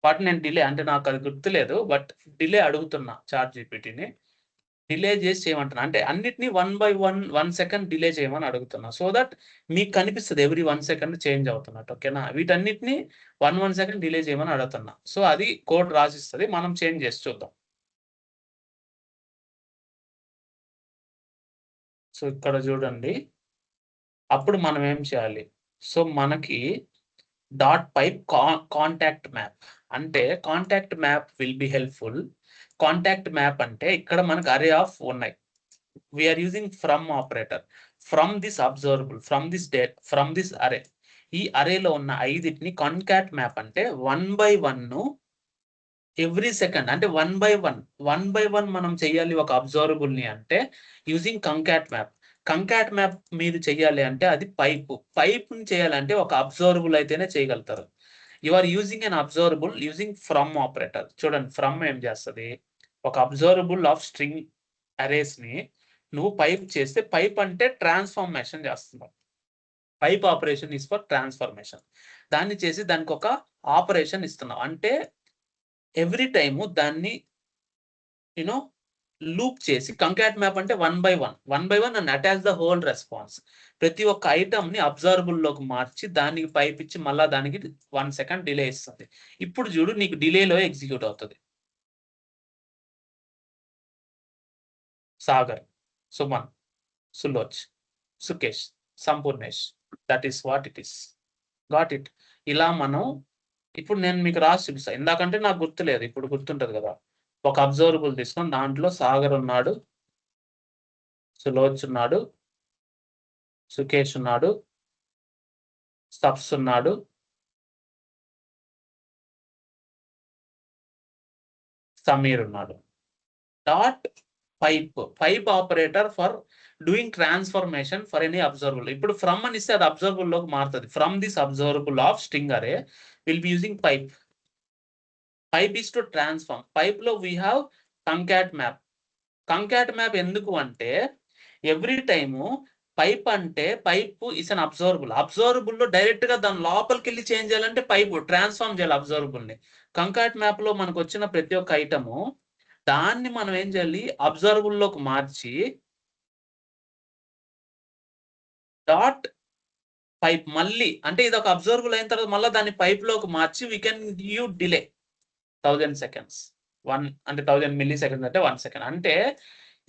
But నేను డిలే అంటే నాకది గుర్తులేదు. బట్ డిలే అడుగుతున్నా చాట్‌జీపీటీని. డిలే చేసి చేయమంటున్నా. అంటే అన్నిటిని 1 బై 1 సెకండ్ డిలే చేయమని అడుగుతున్నా. సో థట్ మీకు కనిపిస్తది ఎవ్రీ 1 సెకండ్ చేంజ్ అవుతున్నట్టు. ఓకేనా? వీటన్నిటిని 1 సెకండ్ డిలే చేయమని అడుగుతున్నా. సో అది కోడ్ రాసిస్తది. మనం చేంజ్ చేసి చూద్దాం. సో ఇక్కడ చూడండి. అప్పుడు మనం ఏం చేయాలి? సో మనకి డాట్ పైప్ కాంటాక్ట్ మ్యాప్. అంటే contact map will be helpful. Contact map అంటే ఇక్కడ మనకు అరే ఆఫ్ ఉన్నాయి. We are using from operator. From this observable, from this array. ఈ అరేలో ఉన్న 5టిని కాంకాట్ మ్యాప్ అంటే 1 బై 1 ఎవ్రీ సెకండ్ అంటే 1 బై 1 మనం చేయాలి ఒక అబ్జర్వబుల్‌ని అంటే యూజింగ్ కంకాట్ మ్యాప్. కంకాట్ మ్యాప్ మీరు చేయాలి అంటే అది పైప్‌ని చేయాలంటే ఒక అబ్జర్వబుల్ అయితేనే చేయగలుగుతారు. You are using an observable using from operator. చూడండి ఫ్రమ్ ఏం చేస్తది? ఒక అబ్జర్వబుల్ ఆఫ్ స్ట్రింగ్ అరేస్‌ని నువ్వు పైప్ చేస్తే పైప్ అంటే ట్రాన్స్‌ఫర్మేషన్ చేస్తున్నావు. Pipe operation is for transformation. దాన్ని చేసి దానికొక ఆపరేషన్ ఇస్తున్నావు. అంటే ఎవ్రీ టైము దాన్ని యూ నో లూప్ చేసి కంకాట్ మ్యాప్ అంటే 1 by 1 and attach the whole response. ప్రతి ఒక్క ఐటెమ్‌ని అబ్జర్వబుల్‌లోకి మార్చి దానికి పైప్ ఇచ్చి మళ్ళా దానికి 1 సెకండ్ డిలే ఇస్తుంది. ఇప్పుడు చూడు నీకు డిలేలో ఎగ్జిక్యూట్ అవుతది. Sagar, Suman, Suloch, Sukesh, Sampurnesh. That is what it is. Got it. ఇలా మనం ఇప్పుడు నేను మీకు రాసి చూపిస్తా. ఇందాకంటే నాకు గుర్తులేదు. ఇప్పుడు గుర్తుంటది కదా! ఒక అబ్జర్వబుల్ తీసుకొని దాంట్లో సాగర్ ఉన్నాడు, సులోచ్ ఉన్నాడు, సుకేష్ ఉన్నాడు, సబ్స్ ఉన్నాడు, సమీర్ ఉన్నాడు. Dot pipe operator for doing transformation for any observable. ఇప్పుడు ఫ్రమ్ అని ఇస్తే అది అబ్జర్వబుల్‌లోకి మారుతది. From this observable of string array will be using pipe. Pipe is to transform. పైప్‌లో we have concat map. Concat map ఎందుకు అంటే ఎవ్రీ టైము పైప్ అంటే పైప్ ఈస్ అన్ అబ్జర్వబుల్. అబ్జర్వబుల్‌లో డైరెక్ట్‌గా దాని లోపలికెళ్ళి చేంజ్ చేయాలంటే పైప్ ట్రాన్స్ఫార్మ్ చేయాలి అబ్జర్వబుల్‌ని. కంకాట్ మ్యాప్‌లో మనకొచ్చిన ప్రతి ఒక్క ఐటెము దాన్ని మనం ఏం చేయాలి అబ్జర్వబుల్‌లోకి మార్చి డాట్ పైప్ మళ్ళీ అంటే ఇదొక అబ్జర్వబుల్ అయిన తర్వాత మళ్ళా దాన్ని పైప్‌లోకి మార్చి we can give delay 1000 seconds. 1 అంటే 1000 మిల్లీ సెకండ్స్ అంటే 1 సెకండ్. అంటే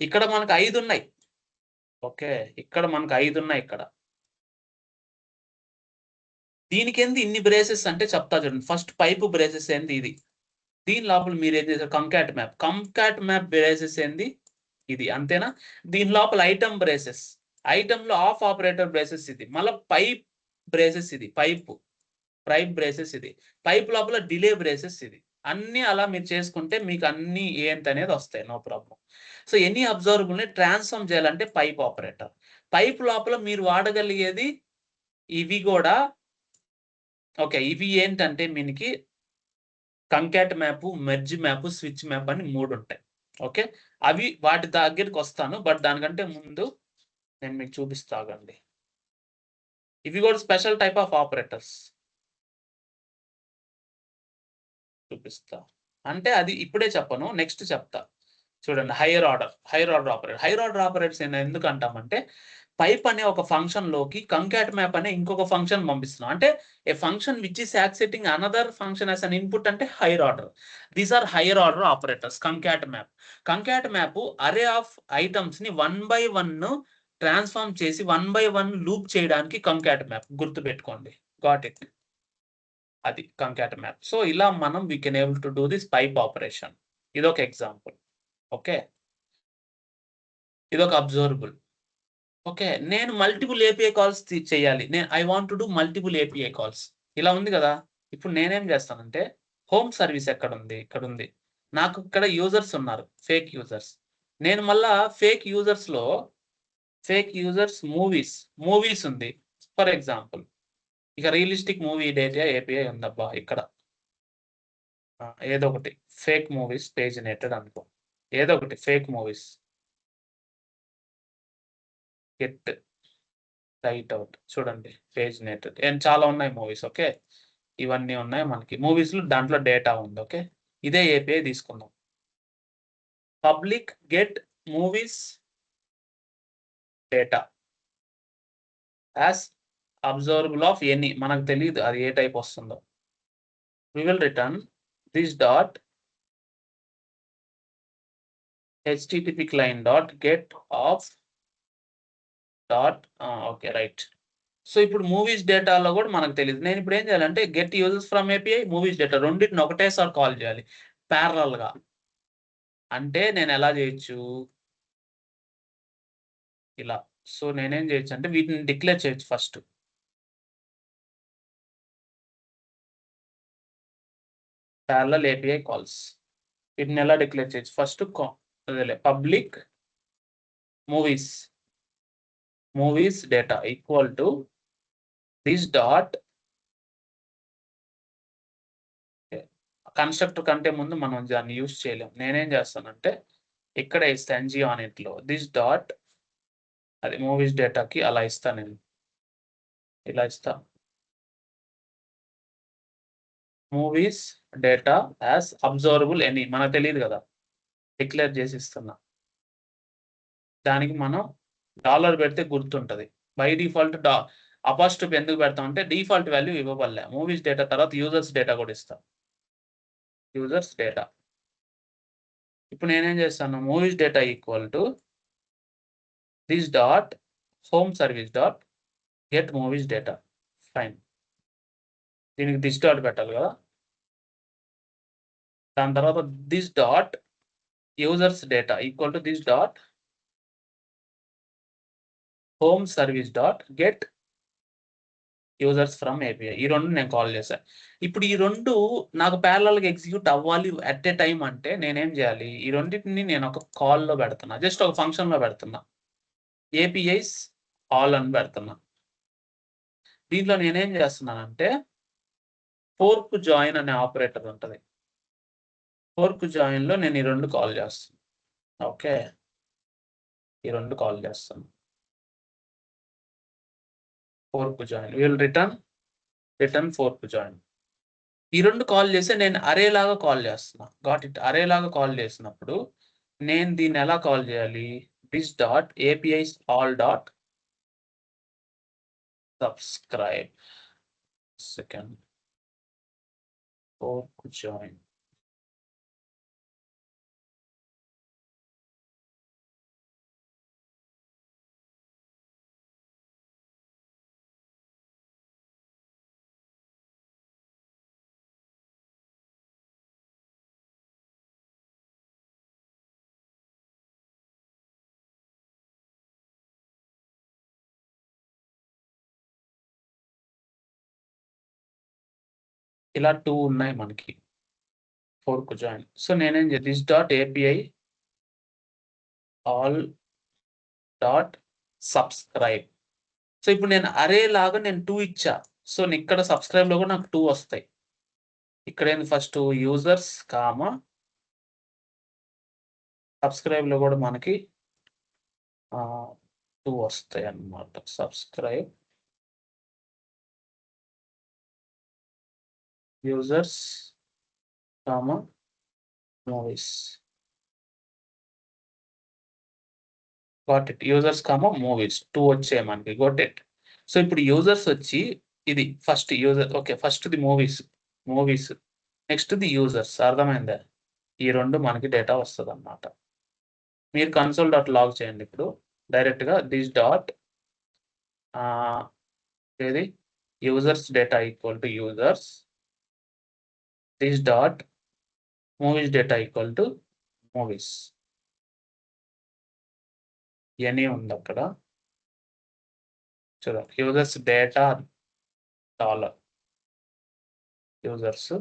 ఇక్కడ మనకు 5 ఉన్నాయి. ఓకే. ఇక్కడ మనకు 5 ఉన్నాయి ఇక్కడ. దీనికేంది ఇన్ని బ్రేసెస్ అంటే చెప్తా చూడండి. ఫస్ట్ పైప్ బ్రేసెస్ ఏంది ఇది. దీని లోపల మీరేం చేసారు concat map. Concat map braces ఏంది ఇది. అంతేనా? దీని లోపల ఐటెమ్ బ్రేసెస్. ఐటెమ్‌లో ఆఫ్ ఆపరేటర్ బ్రేసెస్ ఇది. మళ్ళా పైప్ బ్రేసెస్ ఇది. పైప్ బ్రేసెస్ ఇది. పైప్ లోపల డిలే బ్రేసెస్ ఇది. అన్నీ అలా మీరు చేసుకుంటే మీకు అన్నీ ఏంతనేది వస్తాయి. No problem. సో, ఎనీ అబ్జర్వబుల్‌ని ట్రాన్స్‌ఫార్మ్ చేయాలంటే పైప్ ఆపరేటర్. పైప్ లోపల మీరు వాడగలిగేది ఇవి గూడా ఓకే. ఇవి ఏంటంటే మీనికి concat map, merge map, switch map అని 3 ఉంటాయి. ఓకే. అవి వాటి దగ్గరికొస్తాను. బట్ దానికంటే ముందు నేను మీకు చూపిస్తా ఆగండి. ఇవి గూడా స్పెషల్ టైప్ ఆఫ్ ఆపరేటర్స్. చూపిస్తా. అంటే అది ఇప్పుడే చెప్పను. నెక్స్ట్ చెప్తా. చూడండి higher order operator. Higher order operators ఎందుకంటామంటే పైప్ అనే ఒక ఫంక్షన్‌లోకి కంకాట్ మ్యాప్ అనే ఇంకొక ఫంక్షన్ పంపిస్తున్నాం. అంటే a function which is accepting another function as an input అంటే higher order. These are higher order operators concat map. Concat map array of ఐటెమ్స్‌ని 1 by 1 transform చేసి 1 బై 1 లూప్ చేయడానికి కంకాట్ మ్యాప్. గుర్తుపెట్టుకోండి. Got it. అది concat map. So, ఇలా మనం we can able to do this pipe operation. ఇదొక example. Okay. ఇదొక observable. Okay. నేను మల్టిపుల్ ఏపీఐ కాల్స్ చేయాలి. I want to do multiple API calls. ఇలా ఉంది గదా! ఇప్పుడు నేనేం చేస్తానంటే హోమ్ సర్వీస్ ఎక్కడుంది? ఇక్కడుంది. నాకు ఇక్కడ యూజర్స్ ఉన్నారు. Fake users. నేను మళ్ళా ఫేక్ యూజర్స్ మూవీస్ ఉంది. ఫర్ ఎగ్జాంపుల్ ఇక రియలిస్టిక్ మూవీ డేటా ఏపీఐ ఉందబ్బా ఇక్కడ. ఏదో ఒకటి ఫేక్ మూవీస్ పేజినేటెడ్ అనుకో. ఏదో ఒకటి fake movies. Get right out చూడండి పేజినేటెడ్. చాలా ఉన్నాయి మూవీస్. ఓకే. ఇవన్నీ ఉన్నాయి మనకి. మూవీస్‌లో దాంట్లో డేటా ఉంది. ఓకే. ఇదే ఏపీఐ తీసుకుందాం. Public get movies data as observable of any మనకు తెలీదు అది ఏ టైప్ వస్తుందో. We will return this dot http client dot get of dot okay right. So ఇప్పుడు మూవీస్ డేటాలో కూడా మనకు తెలీదు. నేను ఇప్పుడు ఏం చేయాలంటే get users from API movies data రెండిటిని ఒకటేసారి కాల్ చేయాలి ప్యారలల్‌గా. అంటే నేను ఎలా చేయొచ్చు? ఇలా. సో నేనేం చేయొచ్చు అంటే వీటిని డిక్లేర్ చేయొచ్చు ఫస్ట్. Parallel API calls. వీటిని ఎలా డిక్లేర్ చేయొచ్చు? ఫస్ట్ అదేలే public movies data equal to this dot constructor కంటే ముందు మనం దాన్ని యూజ్ చేయలేం. నేనేం చేస్తానంటే ఇక్కడ ఇస్తా ఎన్‌జీ ఆన్ ఇట్‌లో దిస్ డాట్ అది మూవీస్ డేటాకి అలా ఇస్తా నేను. ఇలా ఇస్తా. Movies data as observable any మనకు తెలీదు కదా! డిక్లేర్ చేసి ఇస్తున్నా. దానికి మనం డాలర్ పెడితే గుర్తుంటది. బై డిఫాల్ట్ అపాస్ట్రోఫీ ఎందుకు పెడతామంటే డిఫాల్ట్ వాల్యూ ఇవ్వబడలే. మూవీస్ డేటా తర్వాత యూజర్స్ డేటా కూడా ఇస్తా. Users data. ఇప్పుడు నేనేం చేస్తాను movies data equal to this dot home service dot get movies data. Fine. దీనికి దిస్ డాట్ పెట్టాలి కదా! దాని తర్వాత this dot users data equal to this dot home service dot get users from API. ఈ 2 నేను కాల్ చేశా. ఇప్పుడు ఈ 2 నాకు ప్యారలల్‌గా ఎగ్జిక్యూట్ అవ్వాలి అట్ ఎ టైమ్ అంటే నేనేం చేయాలి? ఈ రెండిటిని నేను ఒక కాల్‌లో పెడుతున్నా. జస్ట్ ఒక ఫంక్షన్‌లో పెడుతున్నా. ఏపీఐస్ ఆల్ అని పెడుతున్నా. దీంట్లో నేనేం చేస్తున్నానంటే ఫోర్క్ జాయిన్ అనే ఆపరేటర్ ఉంటది. ఫోర్క్ జాయిన్‌లో నేను ఈ 2 కాల్ చేస్తున్నా. ఓకే. ఈ 2 కాల్ చేస్తాను. Fork join. We will return fork join. ఈ 2 కాల్ చేస్తే నేను అరే లాగా కాల్ చేస్తున్నా. Got it. అరే లాగా కాల్ చేసినప్పుడు నేను దీన్ని ఎలా కాల్ చేయాలి? This dot APIs all dot subscribe. Second fork join. ఇలా 2 ఉన్నాయి మనకి. Fork join. సో నేనేం this dot API all dot subscribe. So ఇప్పుడు నేను అరే లాగా నేను 2 ఇచ్చా. సో ఇక్కడ సబ్స్క్రైబ్‌లో కూడా నాకు 2 వస్తాయి. ఇక్కడేంది ఫస్ట్ యూజర్స్ సబ్స్క్రైబ్‌లో కూడా మనకి 2 వస్తాయన్నమాట. Subscribe users movies. Got it. Users movies 2 వచ్చాయి మనకి. Got it. సో ఇప్పుడు యూజర్స్ వచ్చి ఇది ఫస్ట్ యూజర్ ఓకే. ఫస్ట్‌ది మూవీస్. నెక్స్ట్‌ది యూజర్స్ అర్థమైందా? ఈ 2 మనకి డేటా వస్తదన్నమాట. మీరు కన్సోల్ డాట్ లాగ్ చేయండి ఇప్పుడు. డైరెక్ట్‌గా దిస్ డాట్ ఏది users data equal to users. This dot movies data equal to movies. Any ఉందక్కడ. చూడండి users data dollar. Users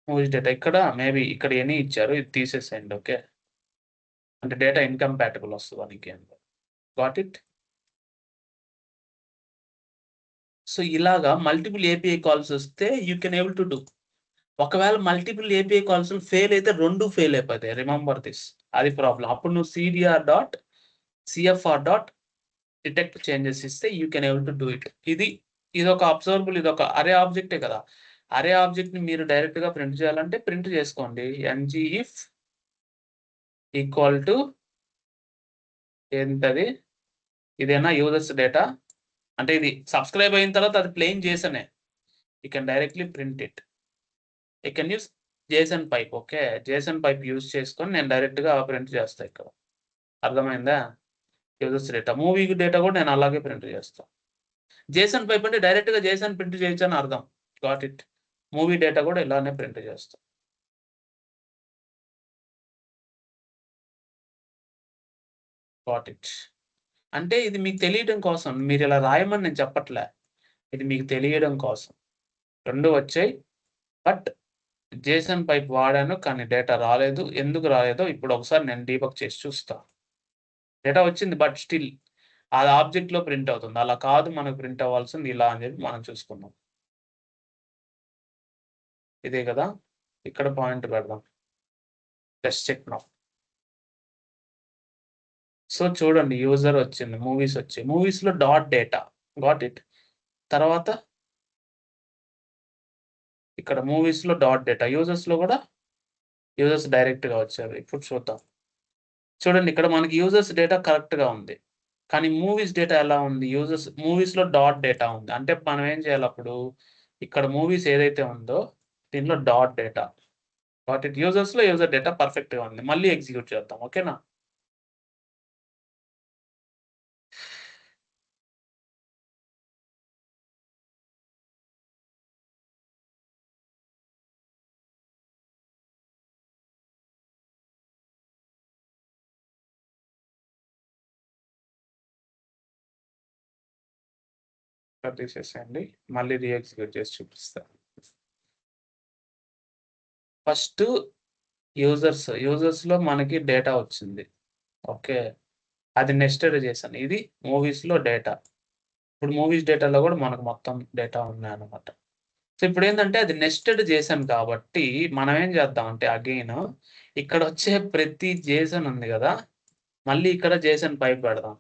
movies data ఇక్కడ మేబీ ఇక్కడ ఎనీ ఇచ్చారు, ఇది తీసేసేయండి. ఓకే, అంటే డేటా ఇన్కంపాటబుల్ వస్తుంది మనకి. Got it. సో ఇలాగా మల్టిపుల్ ఏపీఐ కాల్స్ వస్తే you can able to do. ఒకవేళ మల్టిపుల్ ఏపీఐ కాల్స్ ఫెయిల్ అయితే 2 ఫెయిల్ అయిపోతాయి. రిమెంబర్ దిస్, అది ప్రాబ్లం. అప్పుడు నువ్వు cdr.cfr. డిటెక్ట్ చేంజెస్ ఇస్తే you can able to do it. ఇది ఒక అబ్జర్వబుల్, ఇది ఒక అరే ఆబ్జెక్టే కదా. అరే ఆబ్జెక్ట్ ని మీరు డైరెక్ట్ గా ప్రింట్ చేయాలంటే ప్రింట్ చేసుకోండి. ng if ఈక్వల్ టు ఏంటది, ఇదేనా యూజర్స్ డేటా, అంటే ఇది సబ్స్క్రైబ్ అయిన తర్వాత అది ప్లేన్ జేసనే. You can directly print it. You can use JSON pipe. Okay, JSON pipe use చేసుకొని నేను డైరెక్ట్ గా ప్రింట్ చేస్తాను ఇక్కడ. అర్థమైందా? యూజర్స్ డేటా, మూవీ డేటా కూడా నేను అలాగే ప్రింట్ చేస్తాను. జేసన్ పైప్ అంటే డైరెక్ట్ గా జేసన్ ప్రింట్ చేయొచ్చు అని అర్థం. Got it. మూవీ డేటా కూడా ఇలానే ప్రింట్ చేస్తాం. Got it. అంటే ఇది మీకు తెలియడం కోసం, మీరు ఇలా రాయమని నేను చెప్పట్లే, ఇది మీకు తెలియడం కోసం. 2 వచ్చాయి, బట్ జేసన్ పైప్ వాడాను కానీ డేటా రాలేదు. ఎందుకు రాలేదో ఇప్పుడు ఒకసారి నేను డీబగ్ చేసి చూస్తా. డేటా వచ్చింది, బట్ స్టిల్ అది ఆబ్జెక్ట్ లో ప్రింట్ అవుతుంది. అలా కాదు మనకు ప్రింట్ అవ్వాల్సింది, ఇలా అని చెప్పి మనం చూసుకున్నాం. ఇదే కదా, ఇక్కడ పాయింట్ పెడదాం. Just check now. సో చూడండి, యూజర్ వచ్చింది, మూవీస్ వచ్చాయి. మూవీస్ లో డాట్ డేటా. Got it. తర్వాత ఇక్కడ మూవీస్ లో డాట్ డేటా, యూజర్స్ లో కూడా యూజర్స్ డైరెక్ట్ గా వచ్చారు. ఇప్పుడు చూద్దాం. చూడండి, ఇక్కడ మనకి యూజర్స్ డేటా కరెక్ట్ గా ఉంది, కానీ మూవీస్ డేటా ఎలా ఉంది? మూవీస్ లో డాట్ డేటా ఉంది. అంటే మనం ఏం చేయాలి అప్పుడు, ఇక్కడ మూవీస్ ఏదైతే ఉందో దీనిలో dot data. Got it. Users లో యూజర్ డేటా పర్ఫెక్ట్ గా ఉంది. మళ్ళీ ఎగ్జిక్యూట్ చేద్దాం. ఓకేనా? తీసేసేయండి, మళ్ళీ రీఎగ్జిక్యూట్ చేసి చూపిస్తాను. ఫస్ట్ యూజర్స్ లో మనకి డేటా వచ్చింది. ఓకే, అది నెస్టెడ్ చేశాను. ఇది మూవీస్ లో డేటా. ఇప్పుడు మూవీస్ డేటాలో కూడా మనకు మొత్తం డేటా ఉన్నాయి అన్నమాట. సో ఇప్పుడు ఏంటంటే అది నెస్టెడ్ చేశాను కాబట్టి మనం ఏం చేద్దాం అంటే, అగైన్ ఇక్కడ వచ్చే ప్రతి జేసన్ ఉంది కదా, మళ్ళీ ఇక్కడ జేసన్ పైప్ పెడదాం.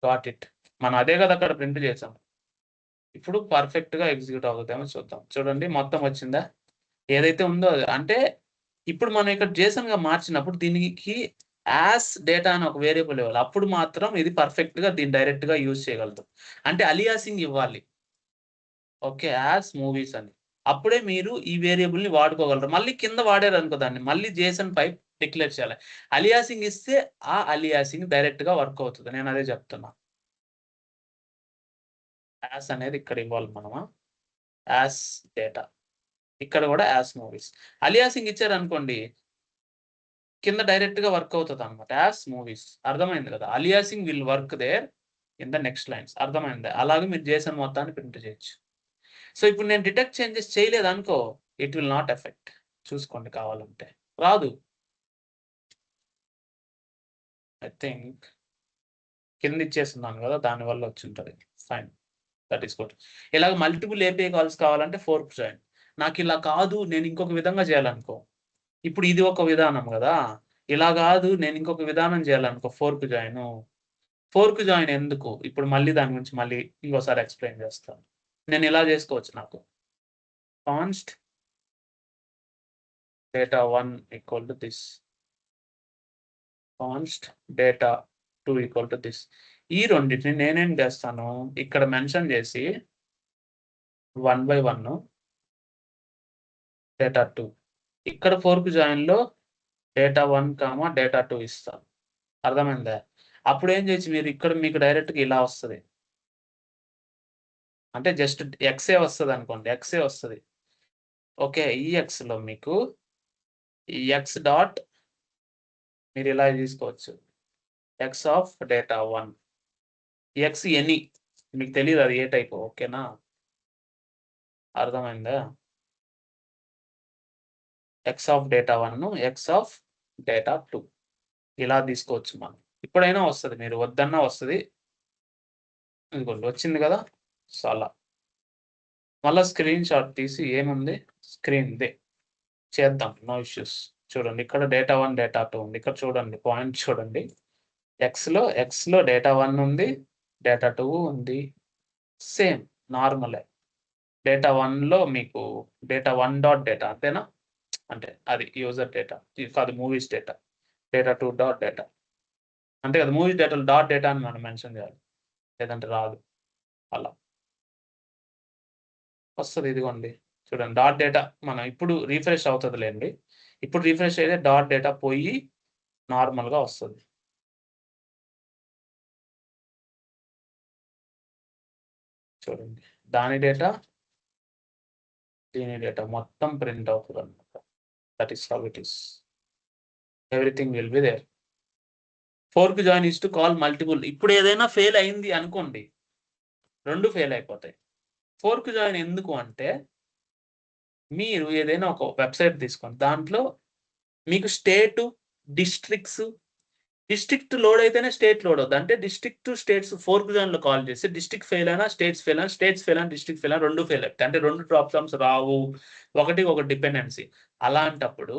Got it. మనం అదే కదా అక్కడ ప్రింట్ చేసాం. ఇప్పుడు పర్ఫెక్ట్ గా ఎగ్జిక్యూట్ అవుతుందేమో చూద్దాం. చూడండి, మొత్తం వచ్చిందా? ఏదైతే ఉందో అది. అంటే ఇప్పుడు మనం ఇక్కడ జేసన్ గా మార్చినప్పుడు దీనికి యాస్ డేటా అని ఒక వేరియబుల్ ఇవ్వాలి. అప్పుడు మాత్రం ఇది పర్ఫెక్ట్ గా దీన్ని డైరెక్ట్ గా యూజ్ చేయగలదు. అంటే అలియాసింగ్ ఇవ్వాలి. ఓకే, యాస్ మూవీస్ అని. అప్పుడే మీరు ఈ వేరియబుల్ ని వాడుకోగలరు. మళ్ళీ కింద వాడారు అనుకో, దాన్ని మళ్ళీ జేసన్ పైప్ డిక్లేర్ చేయాలి. అలియాసింగ్ ఇస్తే ఆ అలియాసింగ్ డైరెక్ట్ గా వర్క్ అవుతుంది. నేను అదే చెప్తున్నా. యాస్ అనేది ఇక్కడ ఇవ్వాలి మనమా, యాస్ డేటా. ఇక్కడ కూడా యాస్ మూవీస్. అలియాసింగ్ ఇచ్చారు అనుకోండి, కింద డైరెక్ట్ గా వర్క్ అవుతుంది అనమాట. As movies. అర్థమైంది కదా? Aliasing will work there in the next lines. అర్థమైందా? అలాగే మీరు జేసన్ మొత్తాన్ని ప్రింట్ చేయొచ్చు. సో ఇప్పుడు నేను డిటెక్ట్ చేంజెస్ చేయలేదు అనుకో, ఇట్ విల్ నాట్ ఎఫెక్ట్. చూసుకోండి కావాలంటే. రాదు. ఐ థింక్ కింద ఇచ్చేస్తున్నాను కదా, దానివల్ల వచ్చి ఉంటుంది. Fine, that is good. ఇలాగ మల్టిపుల్ ఏపీఐ కాల్స్ కావాలంటే ఫోర్క్ జాయిన్. నాకు ఇలా కాదు, నేను ఇంకొక విధంగా చేయాలనుకో, ఇప్పుడు ఇది ఒక విధానం కదా, ఇలా కాదు నేను ఇంకొక విధానం చేయాలనుకో, ఫోర్క్ జాయిన్. ఫోర్క్ జాయిన్ ఎందుకు, ఇప్పుడు మళ్ళీ దాని గురించి మళ్ళీ ఇంకోసారి ఎక్స్ప్లెయిన్ చేస్తాను. నేను ఇలా చేసుకోవచ్చు. నాకు const data 1 equal to this, const data 2 equal to this. ఈ రెండింటిని నేనేం చేస్తాను, ఇక్కడ మెన్షన్ చేసి 1/1 డేటా 2. ఇక్కడ ఫోర్క్ జాయిన్ లో డేటా 1 డేటా 2 ఇస్తాను. అర్థమైందా? అప్పుడు ఏం చేయొచ్చు మీరు, ఇక్కడ మీకు డైరెక్ట్ గా ఇలా వస్తుంది. అంటే జస్ట్ ఎక్సే వస్తుంది అనుకోండి, ఎక్సే వస్తుంది. ఓకే, ఈ ఎక్స్ లో మీకు ఈ ఎక్స్ డాట్ మీరు ఇలా తీసుకోవచ్చు, X of data 1. X any మీకు తెలియదు అది ఏ టైప్. ఓకేనా? అర్థమైందా? X of data 1, X of data 2 ఇలా తీసుకోవచ్చు మనం. ఇప్పుడైనా వస్తది. మీరు వద్దన్నా వస్తది. ఇదిగోండి వచ్చింది కదా! సో, అలా. మళ్ళా స్క్రీన్ షాట్ తీసి ఏముంది స్క్రీన్‌దే చేద్దాం. No issues. చూడండి ఇక్కడ డేటా 1, డేటా 2 ఉంది. ఇక్కడ చూడండి పాయింట్ చూడండి. ఎక్స్‌లో డేటా 1 ఉంది. డేటా 2 ఉంది. సేమ్ నార్మలే. డేటా 1లో మీకు డేటా 1 డాట్ డేటా అంతేనా? అంటే అది యూజర్ డేటా. ఇది కాదు movies data. Data 2 dot data. అంతే కదా! మూవీస్ డేటాలో డాట్ డేటా అని మనం మెన్షన్ చేయాలి. లేదంటే రాదు. అలా. వస్తది ఇదిగోండి. చూడండి డాట్ డేటా మనం ఇప్పుడు రిఫ్రెష్ అవుతదిలెండి. ఇప్పుడు రిఫ్రెష్ అయితే డాట్ డేటా పోయి నార్మల్‌గా వస్తది. చూడండి. దాని డేటా, దీని డేటా మొత్తం ప్రింట్ అవుతదన్నమాట. That is how it is. Everything will be there. Fork join is to call multiple. ఇప్పుడు ఏదైనా ఫెయిల్ అయింది అనుకోండి. 2 ఫెయిల్ అయిపోతాయి. ఫోర్క్ జాయిన్ ఎందుకు అంటే మీరు ఏదైనా ఒక వెబ్‌సైట్ తీసుకోండి. దాంట్లో మీకు స్టేటు, డిస్ట్రిక్ట్స్ డిస్ట్రిక్ట్ లోడ్ అయితేనే స్టేట్ లోడ్ అవుద్ది. అంటే డిస్ట్రిక్ట్ టు స్టేట్స్ ఫోర్క్ జాయిన్‌లో కాల్ చేసి డిస్ట్రిక్ట్ ఫెయిల్ అయినా, స్టేట్స్ ఫెయిల్ అయినా, స్టేట్స్ ఫెయిల్ అయినా, డిస్ట్రిక్ట్ ఫెయిల్ అయినా 2 ఫెయిల్ అయితాయి. అంటే 2 డ్రాప్ సమ్స్ రావు. ఒకటికి ఒకటి డిపెండెన్సీ. అలాంటప్పుడు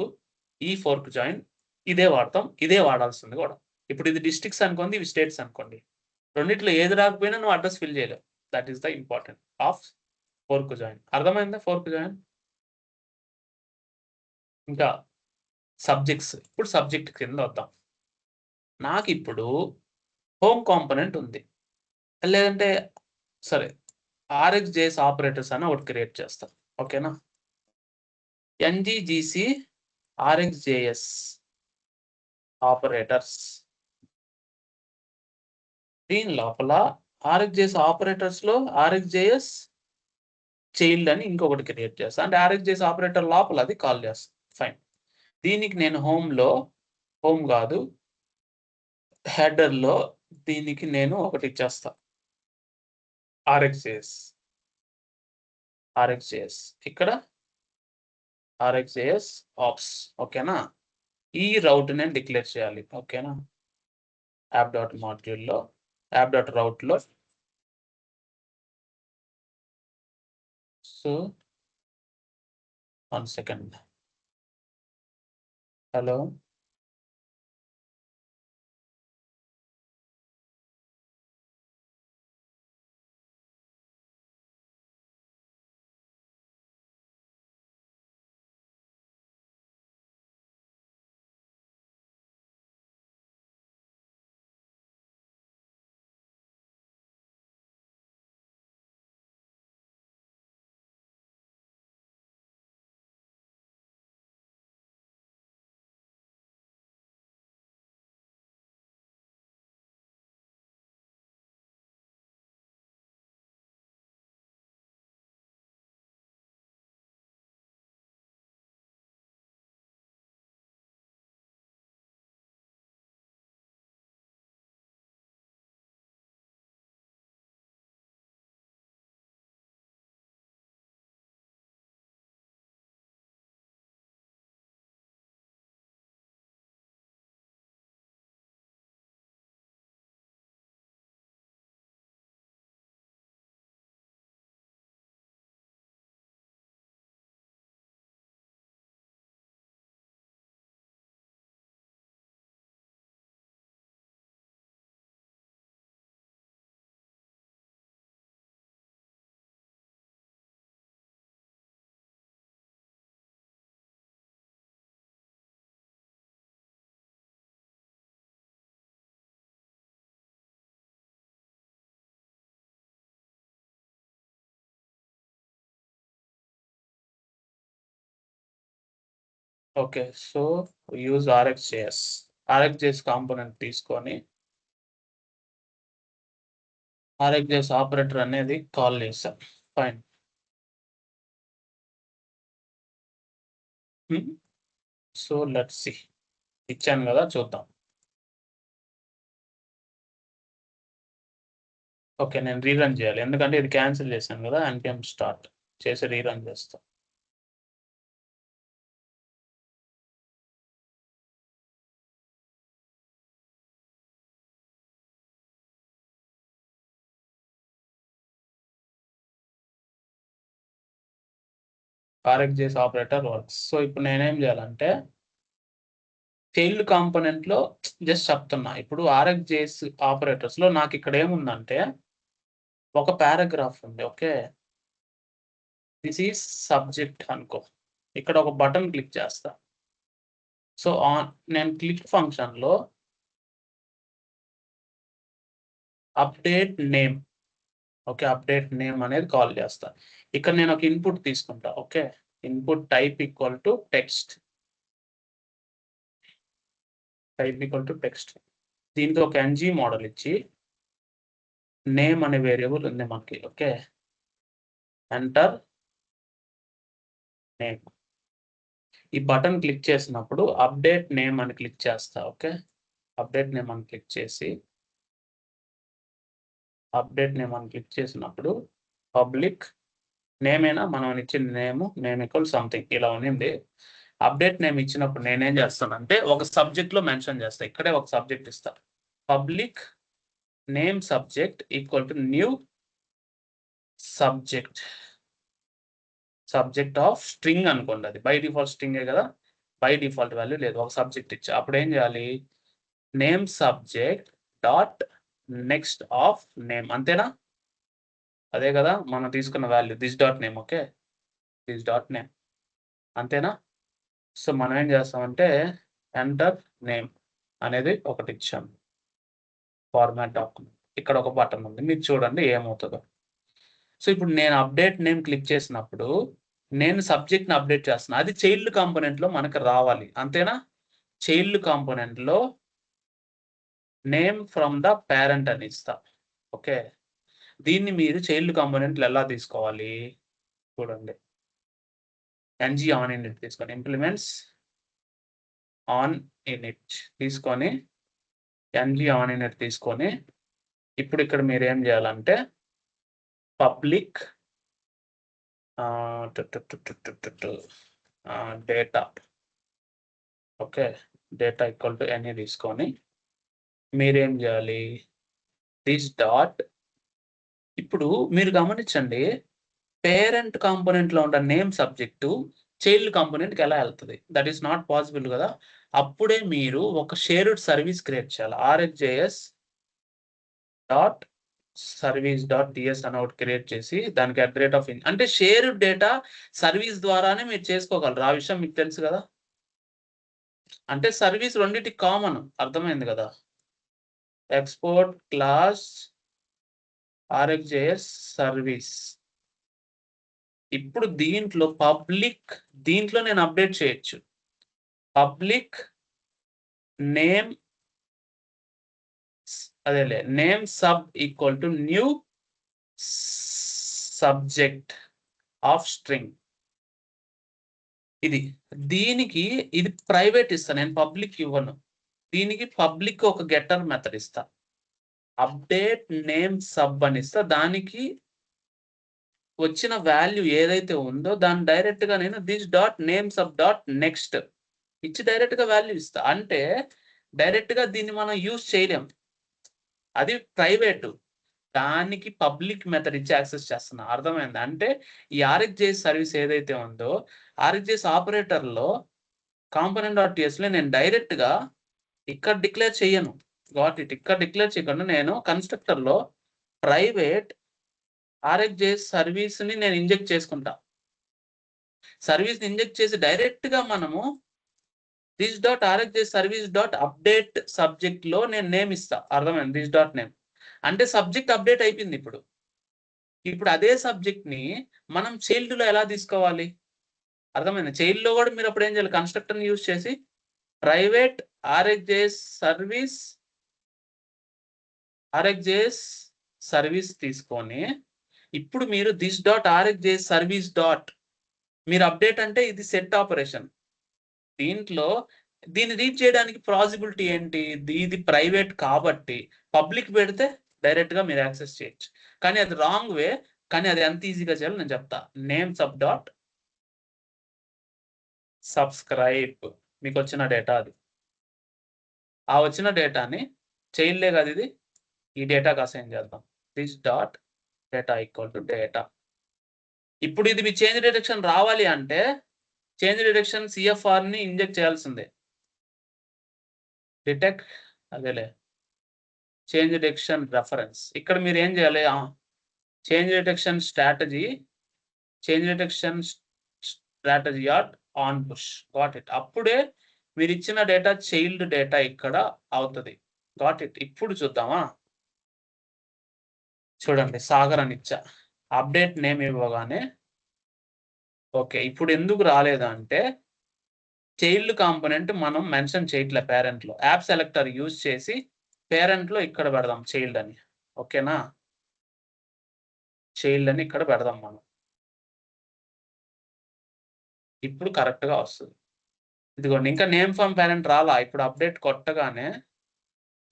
ఈ ఫోర్క్ జాయిన్ ఇదే వాడతాం. ఇదే వాడాల్సింది కూడా. ఇప్పుడు ఇది డిస్ట్రిక్ట్స్ అనుకోండి. ఇవి స్టేట్స్ అనుకోండి. రెండిట్లో ఏది రాకపోయినా నువ్వు అడ్రెస్ ఫిల్ చేయలేవు. That is the important of fork join. అర్థమైందా ఫోర్క్ జాయిన్? ఇంకా సబ్జెక్ట్స్. ఇప్పుడు సబ్జెక్ట్ కింద వద్దాం. నాకిప్పుడు హోమ్ కాంపోనెంట్ ఉంది. లేదంటే సరే ఆర్ఎక్స్‌జేఎస్ ఆపరేటర్స్ అని ఒకటి క్రియేట్ చేస్తా. ఓకేనా? ఎన్‌జీజీసీ ఆర్ఎక్స్‌జేఎస్ ఆపరేటర్స్. దీని లోపల ఆర్ఎక్స్‌జేఎస్ ఆపరేటర్స్‌లో ఆర్ఎక్స్‌జేఎస్ చైల్డ్ అని ఇంకొకటి క్రియేట్ చేస్తా. అంటే ఆర్ఎక్స్‌జేఎస్ ఆపరేటర్ లోపల అది కాల్ చేస్తా. ఫైన్. దీనికి నేను హోమ్ గాదు. హెడర్‌లో దీనికి నేను ఒకటి ఇచ్చేస్తా. ఆర్ఎక్స్‌జేఎస్. ఇక్కడ ఆర్ఎక్స్‌జేఎస్ ఆప్స్. ఓకేనా? ఈ రౌట్ నేను డిక్లేర్ చేయాలి. ఓకేనా? యాప్ డాట్ మాడ్యూల్‌లో యాప్ డాట్ రౌట్‌లో so 1 second. Hello. Okay. So use RxJS. RxJS component తీసుకొని ఆర్ఎక్స్‌జేఎస్ ఆపరేటర్ అనేది కాల్ చేశా. Fine. Hmm. So let's see. ఇచ్చాను గదా! చూద్దాం. ఓకే. నేను రీరన్ చేయాలి. ఎందుకంటే ఇది క్యాన్సిల్ చేశాను గదా! npm స్టార్ట్ చేసి రీరన్ చేస్తా. RxJS operator works. సో ఇప్పుడు నేనేం చేయాలంటే చైల్డ్ కాంపోనెంట్ లో జస్ట్ చెప్తున్నా. ఇప్పుడు RxJS ఆపరేటర్స్ లో నాకు ఇక్కడ ఏముందంటే ఒక పారాగ్రాఫ్ ఉంది. ఓకే, దిస్ ఈజ్ సబ్జెక్ట్ అనుకో. ఇక్కడ ఒక బటన్ క్లిక్ చేస్తా. సో నేను క్లిక్ ఫంక్షన్ లో update name, okay, update name అనేది కాల్ చేస్తా. ఇక్కడ నేను ఒక ఇన్పుట్ తీసుకుంటా. Okay, input type equal to text, దీనికి ఒక ng మోడల్ ఇచ్చి నేమ్ అనే వేరియబుల్ ఉంది మనకి. Okay, enter name. ఈ బటన్ క్లిక్ చేసినప్పుడు అప్డేట్ నేమ్ అని క్లిక్ చేస్తా. ఓకే, అప్డేట్ నేమ్ అని క్లిక్ చేసి చేసినప్పుడు పబ్లిక్ నేమ్ అయినా మనం ఇచ్చిన నేమ్ ఈక్వల్ సంథింగ్ ఇలా ఉంది. అప్డేట్ నేమ్ ఇచ్చినప్పుడు నేనేం చేస్తానంటే ఒక సబ్జెక్ట్ లో మెన్షన్ చేస్తా. ఇక్కడే ఒక సబ్జెక్ట్ ఇస్తా. Public name subject equal to new subject of string అనుకోండి. అది బై డిఫాల్ట్ స్ట్రింగే కదా, బై డిఫాల్ట్ వాల్యూ లేదు. ఒక సబ్జెక్ట్ ఇచ్చా. అప్పుడు ఏం చేయాలి, name subject dot next of name. అంతేనా? అదే కదా మనం తీసుకున్న value, this dot name. Okay, this dot name, అంతేనా? సో మనం ఏం చేస్తామంటే ఎంటర్ నేమ్ అనేది ఒకటి ఇచ్చాం. ఫార్మాట్ డాక్యుమెంట్, ఇక్కడ ఒక బటన్ ఉంది, మీరు చూడండి ఏమవుతుందో. సో ఇప్పుడు నేను అప్డేట్ నేమ్ క్లిక్ చేసినప్పుడు నేను సబ్జెక్ట్ని అప్డేట్ చేస్తున్నా. అది చైల్డ్ కాంపోనెంట్ లో మనకు రావాలి. అంతేనా? చైల్డ్ కాంపోనెంట్ లో నేమ్ ఫ్రమ్ ద పేరెంట్ అని ఇస్తా. ఓకే, దీన్ని మీరు చైల్డ్ కాంపోనెంట్లు ఎలా తీసుకోవాలి చూడండి. ng ఆన్ ఇనిట్ తీసుకొని ఇంప్లిమెంట్స్ ఆన్ ఇనిట్ తీసుకొని ng ఆన్ ఇనిట్ తీసుకొని ఇప్పుడు ఇక్కడ మీరు ఏం చేయాలంటే public data, okay, data equal to any తీసుకొని మీరేం చేయాలి, దిస్ డాట్. ఇప్పుడు మీరు గమనించండి, పేరెంట్ కాంపోనెంట్ లో ఉన్న నేమ్ సబ్జెక్టు చైల్డ్ కాంపోనెంట్ కి ఎలా వెళ్తుంది? దట్ ఈస్ నాట్ పాసిబుల్ కదా. అప్పుడే మీరు ఒక షేర్డ్ సర్వీస్ క్రియేట్ చేయాలి. RxJS dot service dot ts అని ఒకటి క్రియేట్ చేసి దానికి అంటే షేర్డ్ డేటా సర్వీస్ ద్వారానే మీరు చేసుకోగలరు. ఆ విషయం మీకు తెలుసు కదా. అంటే సర్వీస్ రెండింటికి కామన్, అర్థమైంది కదా. Export class RxJS service. ఇప్పుడు దీంట్లో దీంట్లో నేను అప్డేట్ చేయొచ్చు. Public name name sub equal to new subject of string. దీనికి ఇది ప్రైవేట్ ఇస్తా, నేను పబ్లిక్ ఇవ్వను. దీనికి పబ్లిక్ ఒక గెటర్ మెథడ్ ఇస్తా. అప్డేట్ నేమ్ సబ్ అని ఇస్తా. దానికి వచ్చిన వాల్యూ ఏదైతే ఉందో దాన్ని డైరెక్ట్ గా నేను this dot name sub dot next ఇచ్చి డైరెక్ట్ గా వాల్యూ ఇస్తా. అంటే డైరెక్ట్ గా దీన్ని మనం యూజ్ చేయలేం, అది ప్రైవేట్. దానికి పబ్లిక్ మెథడ్ ఇచ్చి యాక్సెస్ చేస్తున్నా. అర్థమైంది? అంటే ఈ RxJS సర్వీస్ ఏదైతే ఉందో RxJS ఆపరేటర్ లో కాంపోనెంట్ డాట్ ts లో నేను డైరెక్ట్ గా ఇక్కడ డిక్లేర్ చేయను. ఇక్కడ డిక్లేర్ చేయకుండా నేను కన్స్ట్రక్టర్ లో ప్రైవేట్ RxJS సర్వీస్ ని నేను ఇంజెక్ట్ చేసుకుంటా. సర్వీస్ ని ఇంజెక్ట్ చేసి డైరెక్ట్ గా మనము this dot RxJS service dot update subject లో నేను నేమ్ ఇస్తా. అర్థమైంది? దిస్ డాట్ నేమ్ అంటే సబ్జెక్ట్ అప్డేట్ అయిపోయింది. ఇప్పుడు అదే సబ్జెక్ట్ ని మనం చైల్డ్ లో ఎలా తీసుకోవాలి? అర్థమైంది? చైల్డ్ లో కూడా మీరు అప్పుడు ఏం చేయాలి, కన్స్ట్రక్టర్ ని యూజ్ చేసి ప్రైవేట్ RxJS సర్వీస్ తీసుకొని ఇప్పుడు మీరు this dot RxJS service dot మీరు అప్డేట్ అంటే ఇది సెట్ ఆపరేషన్. దీంట్లో దీన్ని రీడ్ చేయడానికి పాసిబిలిటీ ఏంటి? ఇది ప్రైవేట్ కాబట్టి పబ్లిక్ పెడితే డైరెక్ట్ గా మీరు యాక్సెస్ చేయొచ్చు. కానీ అది రాంగ్ వే. కానీ అది ఎంత ఈజీగా చేయాలో నేను చెప్తా. నేమ్ సబ్ డాట్ సబ్స్క్రైబ్, మీకు వచ్చిన డేటా అది. ఆ వచ్చిన డేటాని చైల్డ్లే కదా ఇది, ఈ డేటాకి అసైన్ చేద్దాం. This dot data equal to data. ఇప్పుడు ఇది మీ చేంజ్ డిటెక్షన్ రావాలి అంటే చేంజ్ డిటెక్షన్ సిఎఫ్ఆర్ ని ఇంజెక్ట్ చేయాల్సిందే. డిటెక్ట్ అదేలే చేంజ్ డిటెక్షన్ రెఫరెన్స్. ఇక్కడ మీరు ఏం చేయాలి, change detection strategy are on push. Got it. అప్పుడే మీరు ఇచ్చిన డేటా చైల్డ్ డేటా ఇక్కడ అవుతుంది. Got it. ఇప్పుడు చూద్దామా, చూడండి సాగర్ అని ఇచ్చా, అప్డేట్ నేమ్ ఇవ్వగానే ఓకే. ఇప్పుడు ఎందుకు రాలేదంటే చైల్డ్ కాంపోనెంట్ మనం మెన్షన్ చేయట్లే పేరెంట్ లో. యాప్ సెలెక్టర్ యూజ్ చేసి పేరెంట్ లో ఇక్కడ పెడదాం చైల్డ్ అని. ఓకేనా, చైల్డ్ అని ఇక్కడ పెడదాం మనం. ఇప్పుడు కరెక్ట్ గా వస్తుంది. ఇదిగోండి, ఇంకా నేమ్ ఫ్రమ్ పేరెంట్ రాలా. ఇప్పుడు అప్డేట్ కొట్టగానే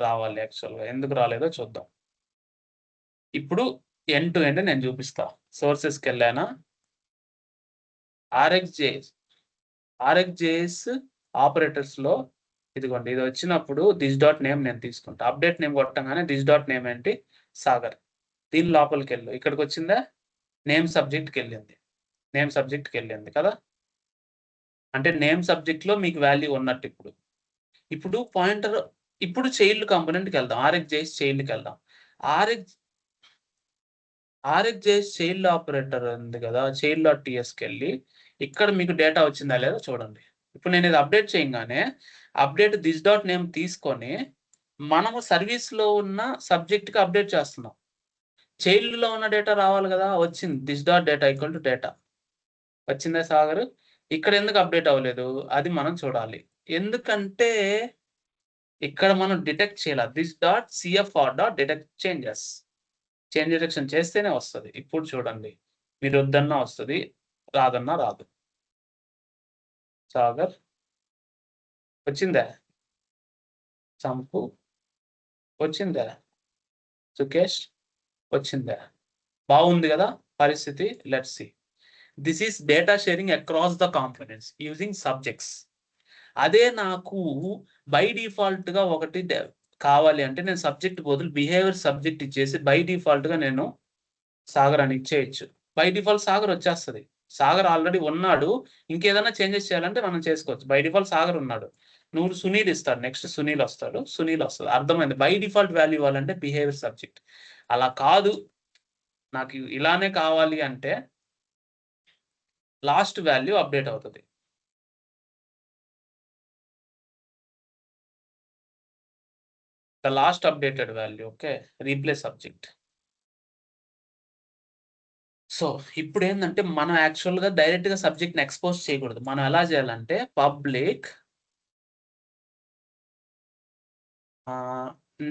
రావాలి. యాక్చువల్గా ఎందుకు రాలేదో చూద్దాం. ఇప్పుడు ఎండ్ టు ఎండ్ నేను చూపిస్తా. సోర్సెస్కి వెళ్ళానా, ఆర్ఎక్జేఎస్ ఆపరేటర్స్ లో ఇదిగోండి, ఇది వచ్చినప్పుడు దిస్ డాట్ నేమ్ నేను తీసుకుంటా. అప్డేట్ నేమ్ కొట్టగానే దిస్ డాట్ నేమ్ ఏంటి, సాగర్. దీని లోపలికి వెళ్ళు. ఇక్కడికి వచ్చిందా, నేమ్ సబ్జెక్ట్కి వెళ్ళింది. నేమ్ సబ్జెక్ట్కి వెళ్ళింది కదా, అంటే నేమ్ సబ్జెక్ట్ లో మీకు వాల్యూ ఉన్నట్టు. ఇప్పుడు పాయింటర్, ఇప్పుడు చైల్డ్ కాంపోనెంట్కి వెళ్దాం. ఆర్ఎక్జేఎస్ చైల్డ్కి వెళ్దాం. ఆర్ఎక్జేఎస్ చైల్డ్ ఆపరేటర్ ఉంది కదా, చైల్డ్ డాట్ టీఎస్కి వెళ్ళి ఇక్కడ మీకు డేటా వచ్చిందా లేదా చూడండి. ఇప్పుడు నేను ఇది అప్డేట్ చేయగానే అప్డేట్ దిస్ డాట్ నేమ్ తీసుకొని మనము సర్వీస్ లో ఉన్న సబ్జెక్ట్ కి అప్డేట్ చేస్తున్నాం. చైల్డ్ లో ఉన్న డేటా రావాలి కదా, వచ్చింది. This dot data equal to data వచ్చిందే సాగర్. ఇక్కడ ఎందుకు అప్డేట్ అవ్వలేదు అది మనం చూడాలి. ఎందుకంటే ఇక్కడ మనం డిటెక్ట్ చేయాలి. This dot CFR dot detect changes. Change detection చేస్తేనే వస్తుంది. ఇప్పుడు చూడండి, మీరు వద్దన్నా వస్తుంది, రాదన్నా రాదు. సాగర్ వచ్చిందా, సంపు వచ్చిందా, సుకేష్ వచ్చిందా, బాగుంది కదా పరిస్థితి. Let's see. This is data sharing across the components using subjects. అదే నాకు బై డిఫాల్ట్ గా ఒకటి కావాలి అంటే నేను సబ్జెక్ట్ బదులు బిహేవియర్ సబ్జెక్ట్ ఇచ్చేసి బై డిఫాల్ట్ గా నేను సాగర్ అని ఇచ్చేయచ్చు. బై డిఫాల్ట్ సాగర్ వచ్చేస్తుంది. సాగర్ ఆల్రెడీ ఉన్నాడు, ఇంకేదైనా చేంజెస్ చేయాలంటే మనం చేసుకోవచ్చు. బై డిఫాల్ట్ సాగర్ ఉన్నాడు. నువ్వు సునీల్ ఇస్తాడు, నెక్స్ట్ సునీల్ వస్తాడు, సునీల్ వస్తుంది. అర్థమైంది. బై డిఫాల్ట్ వాల్యూ ఇవ్వాలంటే బిహేవియర్ సబ్జెక్ట్. అలా కాదు, నాకు ఇలానే కావాలి అంటే లాస్ట్ వాల్యూ అప్డేట్ అవుతుంది. The last updated value. Okay, replace subject. So ఇప్పుడు ఏంటంటే మనం యాక్చువల్గా డైరెక్ట్గా సబ్జెక్ట్ని ఎక్స్పోజ్ చేయకూడదు. మనం ఎలా చేయాలంటే పబ్లిక్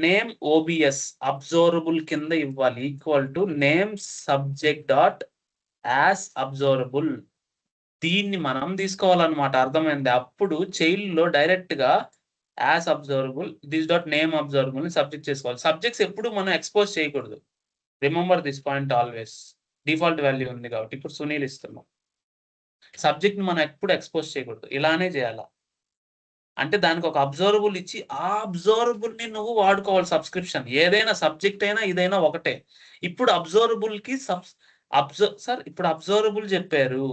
నేమ్ ఓబిఎస్ అబ్జర్వబుల్ కింద ఇవ్వాలి, equal to name subject dot as observable. దీన్ని మనం తీసుకోవాలన్నమాట. అర్థమైంది. అప్పుడు చైల్డ్ లో డైరెక్ట్ గా as observable this dot name observable ని సబ్జెక్ట్ చేసుకోవాలి. సబ్జెక్ట్స్ ఎప్పుడు మనం ఎక్స్పోజ్ చేయకూడదు. Remember this point always. Default value ఉంది కాబట్టి ఇప్పుడు సునీల్ ఇస్తున్నాం. సబ్జెక్ట్ ని మనం ఎప్పుడు ఎక్స్పోజ్ చేయకూడదు. ఇలానే చేయాలా అంటే దానికి ఒక అబ్జర్వబుల్ ఇచ్చి ఆ అబ్జర్వబుల్ ని నువ్వు వాడుకోవాలి. సబ్స్క్రిప్షన్ ఏదైనా సబ్జెక్ట్ అయినా ఇదైనా ఒకటే. ఇప్పుడు అబ్జర్వబుల్ కి సార్ ఇప్పుడు అబ్జర్వబుల్ చెప్పారు,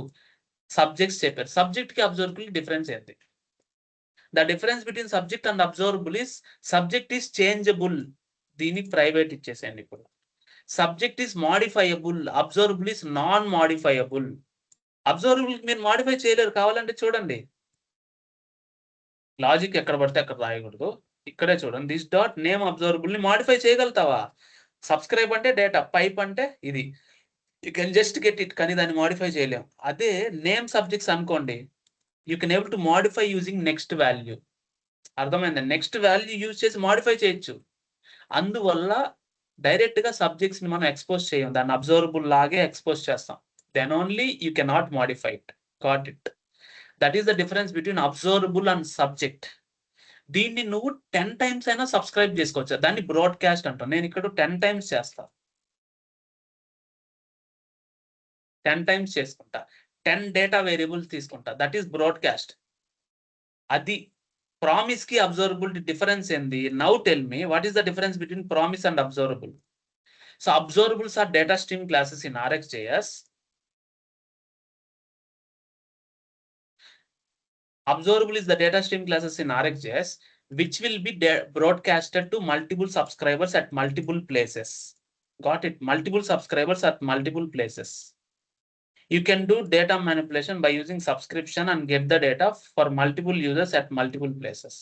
సబ్జెక్ట్స్ చెప్పారు. సబ్జెక్ట్ కి అబ్జర్వబుల్ డిఫరెన్స్ ఏంటి? The difference between subject and observable is subject is changeable. దీనికి ప్రైవేట్ ఇచ్చేసేయండి. ఇప్పుడు subject is modifiable, observable is non modifiable. Observable మీరు మాడిఫై చేయలేరు. కావాలంటే చూడండి, లాజిక్ ఎక్కడ పడితే అక్కడ రాయకూడదు. ఇక్కడే చూడండి, దిస్ డాట్ నేమ్ అబ్జర్వబుల్ ని మాడిఫై చేయగలుగుతావా? సబ్స్క్రైబ్ అంటే డేటా, పైప్ అంటే ఇది, you can just get it, కానీ దాన్ని మాడిఫై చేయలేం. అదే నేమ్ సబ్జెక్ట్స్ అనుకోండి, you can able to modify using next value. అర్థమైంది. నెక్స్ట్ వాల్యూ యూజ్ చేసి మాడిఫై చేయొచ్చు. అందువల్ల డైరెక్ట్ గా సబ్జెక్ట్స్ ని మనం ఎక్స్పోజ్ చేయం, దాన్ని అబ్జర్వబుల్ లాగే ఎక్స్పోజ్ చేస్తాం. Then only you cannot modify it. Got it. That is the difference between observable and subject. దీన్ని నువ్వు 10 టైమ్స్ అయినా సబ్స్క్రైబ్ చేసుకోవచ్చు. దాన్ని బ్రాడ్కాస్ట్ అంటాం. నేను ఇక్కడ 10 టైమ్స్ చేస్తా, 10 టైమ్స్ చేసుకుంటా, 10 డేటా వేరియబుల్స్ తీసుకుంటా. That is broadcast. అది ప్రామిస్ కి అబ్జర్వబుల్ డిఫరెన్స్ ఏంది? Now tell me, what is the difference between promise and observable? So observables are data stream classes in RxJS. Observable is the data stream classes in RxJS which will be broadcasted to multiple subscribers at multiple places. Got it? Multiple subscribers at multiple places. You can do data manipulation by using subscription and get the data for multiple users at multiple places.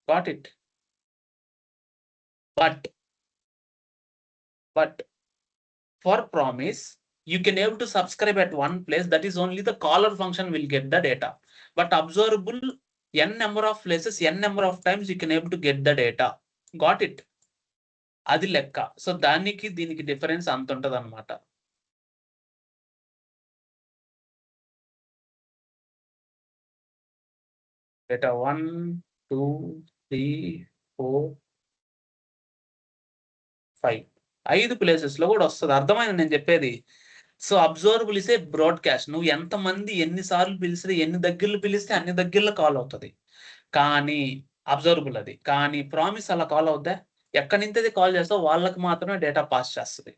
Got it? But for promise, you can able to subscribe at one place. That is only the caller function will get the data. But observable, n number of places, n number of times you can able to get the data. Got it? అది లెక్క. So దానికి దీనికి difference అంత ఉంటది అన్నమాట. Data 1 2 3 4 5 5 places లో కూడా వస్తుంది. అర్థమైంది నేను చెప్పేది. So observable is a broadcast. నువ్వు ఎంతమంది ఎన్నిసార్లు పిలిస్తే ఎన్ని దగ్గరలు పిలిస్తే అన్ని దగ్గరలో కాల్ అవుతుంది. కానీ అబ్జర్వబుల్ అది. కానీ ప్రామిస్ అలా కాల్ అవుద్దా? ఎక్కడి నుంచి కాల్ చేస్తావు వాళ్ళకి మాత్రమే డేటా పాస్ చేస్తుంది.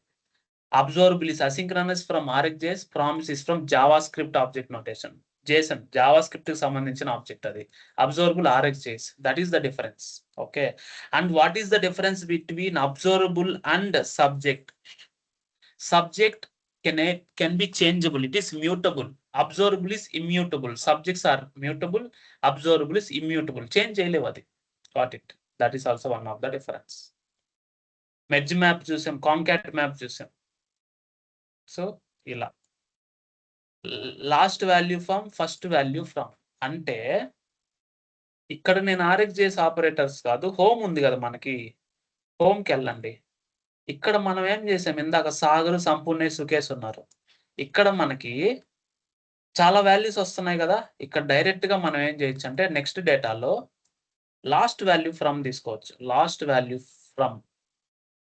Observable is asynchronous from RxJS. Promise is from JavaScript object notation. JSON, JavaScript కి సంబంధించిన ఆబ్జెక్ట్ అది. Observable RxJS. That is the difference. Okay. And what is the difference between observable and subject? Subject can be changeable. It is mutable. Observable is immutable. Subjects are mutable. Observable is immutable. Change చేయలేవు అది. Got it? That is also one of the difference. Merge map చూసాం, concat map చూసాం. So ఇలా last value from first value from అంటే ఇక్కడ నేను RxJS operators కాదు, home ఉంది కదా మనకి, హోమ్కి వెళ్ళండి. ఇక్కడ మనం ఏం చేసాం, ఇందాక సాగర్, సంపూర్ణ, సుకేష్ ఉన్నారు. ఇక్కడ మనకి చాలా వాల్యూస్ వస్తున్నాయి కదా. ఇక్కడ డైరెక్ట్ గా మనం ఏం చేయొచ్చు అంటే నెక్స్ట్ డేటాలో లాస్ట్ వాల్యూ ఫ్రమ్ తీసుకోవచ్చు. లాస్ట్ వాల్యూ ఫ్రమ్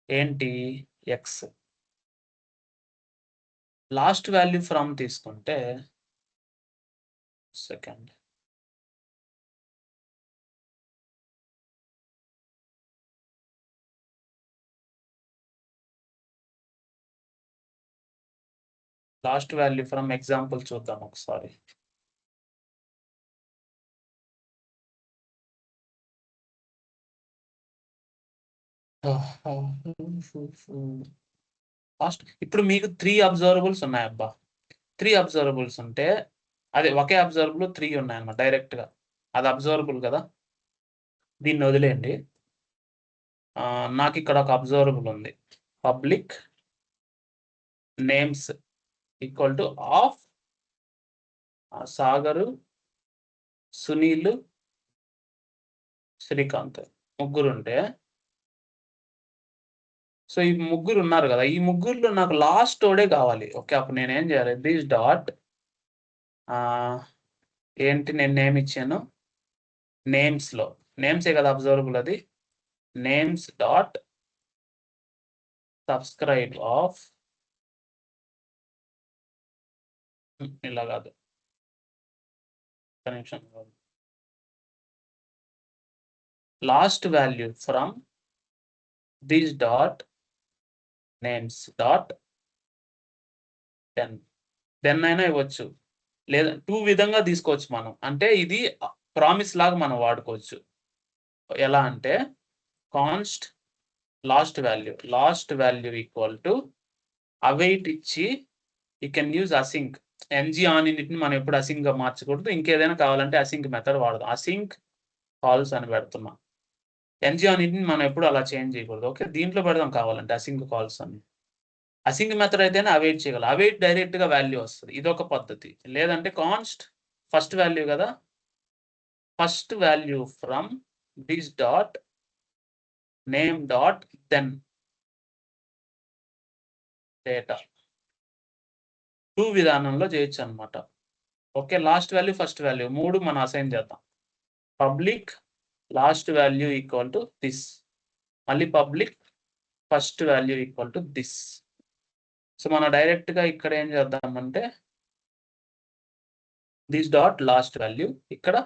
ఏంటి? ఎక్స్. లాస్ట్ వాల్యూ ఫ్రమ్ తీసుకుంటే second last value from example చూద్దాం ఒకసారి. లాస్ట్ ఇప్పుడు మీకు 3 అబ్జర్వబుల్స్ ఉన్నాయి అబ్బా. 3 అబ్జర్వబుల్స్ ఉంటే అదే ఒకే అబ్జర్వబుల్ 3 ఉన్నాయన్నమాట డైరెక్ట్ గా. అది అబ్జర్వబుల్ కదా, దీన్ని వదిలేయండి. నాకు ఇక్కడ ఒక అబ్జర్వబుల్ ఉంది. Public names equal to of Sagar, Sunil, Srikanth ముగ్గురు ఉంటే, సో ఈ ముగ్గురు ఉన్నారు కదా, ఈ ముగ్గురులో నాకు లాస్ట్ ఓడే కావాలి. ఓకే, అప్పుడు నేను ఏం చేయాలి? దిస్ డాట్ ఏంటి నేను నేమ్ ఇచ్చాను, నేమ్స్ లో నేమ్సే కదా అబ్జర్వబుల్, అది నేమ్స్ డాట్ సబ్స్క్రైబ్ ఆఫ్, ఇలా కాదు, connection last value from this dot names dot then అయినా ఇవ్వచ్చు, లేదా 2 విధంగా తీసుకోవచ్చు మనం. అంటే ఇది ప్రామిస్ లాగా మనం వాడుకోవచ్చు. ఎలా అంటే const last value equal to await ఇచ్చి you can use async. NG on ఇన్నిటిని మనం ఎప్పుడు అసింక్ గా మార్చకూడదు. ఇంకేదైనా కావాలంటే అసింక్ మెథడ్ వాడదాం. అసింక్ కాల్స్ అని పెడుతున్నాం. ఎన్జీ ఆన్ ఇన్నిటిని మనం ఎప్పుడు అలా చేంజ్ చేయకూడదు. ఓకే, దీంట్లో పెడదాం కావాలంటే అసింక్ కాల్స్ అని. అసింక్ మెథడ్ అయితేనే అవైట్ చేయగలం. అవైట్ డైరెక్ట్ గా వాల్యూ వస్తుంది, ఇదొక పద్ధతి. లేదంటే కాన్స్ట్ ఫస్ట్ వాల్యూ కదా, first value from this dot name dot then data. 2 విధానంలో చేయొచ్చు అనమాట. Okay, last value first value 3 మనం అసైన్ చేద్దాం. Public last value equal to this, మళ్ళీ public first value equal to this. So మనం direct గా ఇక్కడ ఏం చేద్దామంటే దిస్ డాట్ లాస్ట్ వాల్యూ, ఇక్కడ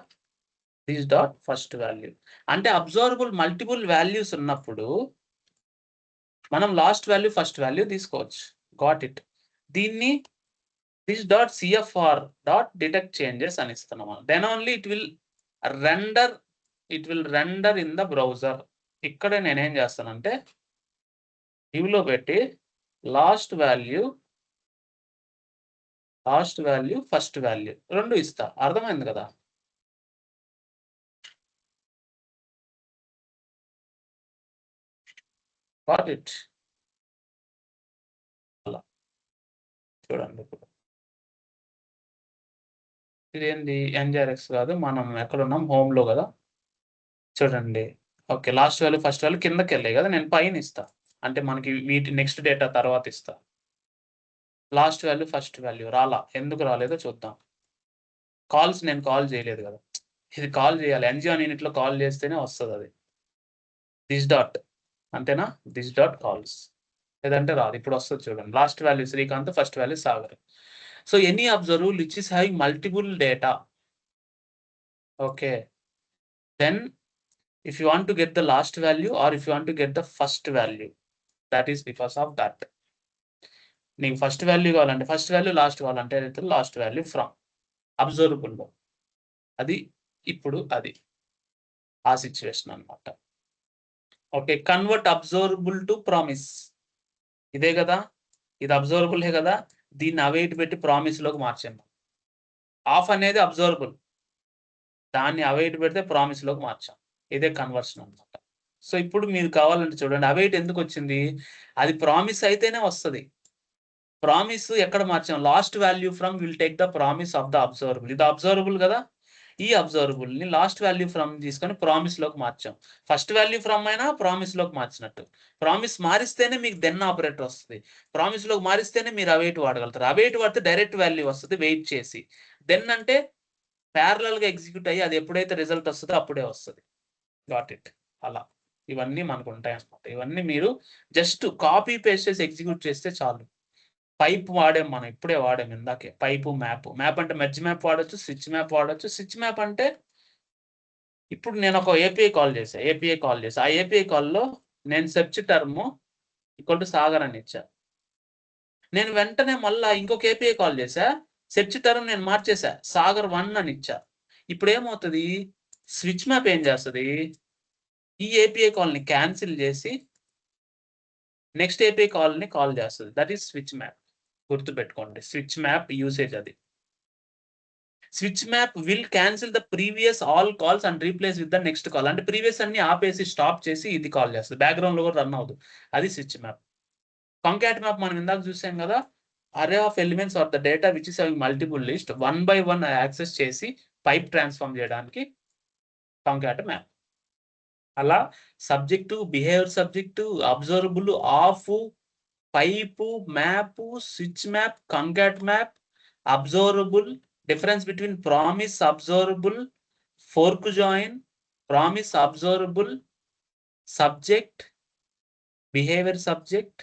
దిస్ డాట్ ఫస్ట్ వాల్యూ. అంటే అబ్జర్వబుల్ మల్టిపుల్ వాల్యూస్ ఉన్నప్పుడు మనం లాస్ట్ వాల్యూ ఫస్ట్ వాల్యూ తీసుకోవచ్చు. Got it? దీన్ని this dot CFR dot detect changes అని ఇస్తున్నాం. Then only it will render it will render in the browser. ఇక్కడ నేనేం చేస్తానంటే లో పెట్టి లాస్ట్ వాల్యూ ఫస్ట్ వాల్యూ 2 ఇస్తా. అర్థమైంది కదా? Got it. అలా చూడండి. ఇప్పుడు ఇదేంది ఎన్జారెక్స్ కాదు, మనం ఎక్కడున్నాం హోమ్లో కదా. చూడండి. Okay, last value first value కిందకి వెళ్ళాయి కదా, నేను పైన ఇస్తా. అంటే మనకి వీటి నెక్స్ట్ డేటా తర్వాత ఇస్తా. లాస్ట్ వాల్యూ ఫస్ట్ వాల్యూ రాలా. ఎందుకు రాలేదో చూద్దాం. కాల్స్ నేను కాల్ చేయలేదు కదా, ఇది కాల్ చేయాలి. ఎన్జిఓ యూనిట్లో కాల్ చేస్తేనే వస్తుంది అది. దిస్ డాట్ అంతేనా, దిస్ డాట్ కాల్స్, లేదంటే రాదు. ఇప్పుడు వస్తుంది చూడండి. Last value Srikanth, first value Sagar. So any observe which is having multiple data. Okay, then if you want to get the last value or if you want to get the first value, that is because of that. నీకు first value కావాలంటే first value, last కావాలంటే last value from అబ్జర్వబుల్లో. అది ఇప్పుడు అది ఆ situation అన్నమాట. Okay, convert observable to promise. ఇదే కదా, ఇది అబ్జర్వబులే కదా, దీన్ని అవైట్ పెట్టి ప్రామిస్లోకి మార్చాము. ఆఫ్ అనేది అబ్జర్వబుల్, దాన్ని అవైట్ పెడితే ప్రామిస్లోకి మార్చాం. ఇదే కన్వర్షన్ అన్నమాట. సో ఇప్పుడు మీరు కావాలంటే చూడండి, అవైట్ ఎందుకు వచ్చింది, అది ప్రామిస్ అయితేనే వస్తుంది. ప్రామిస్ ఎక్కడ మార్చాం, last value from will take the promise of the observable. ఇది అబ్జర్వబుల్ కదా, ఈ అబ్జర్వబుల్ ని లాస్ట్ వాల్యూ ఫ్రమ్ తీసుకొని ప్రామిస్ లోకి మార్చాం. ఫస్ట్ వాల్యూ ఫ్రమ్ అయినా ప్రామిస్ లోకి మార్చినట్టు. ప్రామిస్ మారిస్తేనే మీకు దెన్ ఆపరేటర్ వస్తుంది. ప్రామిస్ లోకి మారిస్తేనే మీరు అవైట్ వాడగలుగుతారు. అవైట్ వాడితే డైరెక్ట్ వాల్యూ వస్తుంది వెయిట్ చేసి. దెన్ అంటే ప్యారలల్ గా ఎగ్జిక్యూట్ అయ్యి అది ఎప్పుడైతే రిజల్ట్ వస్తుందో అప్పుడే వస్తుంది. Got it. అలా ఇవన్నీ మనకు ఉంటాయి అన్నమాట. ఇవన్నీ మీరు జస్ట్ కాపీ పేస్ట్ చేసి ఎగ్జిక్యూట్ చేస్తే చాలు. పైప్ వాడాం మనం, ఇప్పుడే వాడాం ఇందాకే. Pipe map. మ్యాప్ అంటే మెర్జ్ మ్యాప్ వాడచ్చు, స్విచ్ మ్యాప్ వాడచ్చు. స్విచ్ మ్యాప్ అంటే ఇప్పుడు నేను ఒక ఏపీఐ కాల్ చేశా. ఆ ఏపీఐ కాల్లో నేను search term equal to Sagar అని ఇచ్చా. నేను వెంటనే మళ్ళా ఇంకొక ఏపీఐ కాల్ చేశా. సెర్చ్ టర్మ్ నేను మార్చేసా, సాగర్ 1 అని ఇచ్చా. ఇప్పుడు ఏమవుతుంది, స్విచ్ మ్యాప్ ఏం చేస్తుంది, ఈ ఏపీఐ కాల్ని క్యాన్సిల్ చేసి నెక్స్ట్ ఏపీఐ కాల్ని కాల్ చేస్తుంది. That is switch map. గుర్తుపెట్టుకోండి, స్విచ్ మ్యాప్ యూసేజ్ అది. Switch map will cancel the previous all calls and replace with the next call. అంటే ప్రీవియస్ అన్ని ఆపేసి స్టాప్ చేసి ఇది కాల్ చేస్తుంది. బ్యాక్గ్రౌండ్ లో కూడా రన్ అవుతుంది. అది స్విచ్ మ్యాప్. కాంకాట్ మ్యాప్ మనం ఇందాక చూసాం కదా, array of elements are the data which is having multiple list 1 by 1 access చేసి పైప్ ట్రాన్స్ఫార్మ్ చేయడానికి కాంకాట్ మ్యాప్. అలా subject, behaviour subject, observable, of, pipe, map, switch map, concat map, observable, difference between promise observable, fork join, promise observable, subject, behavior subject,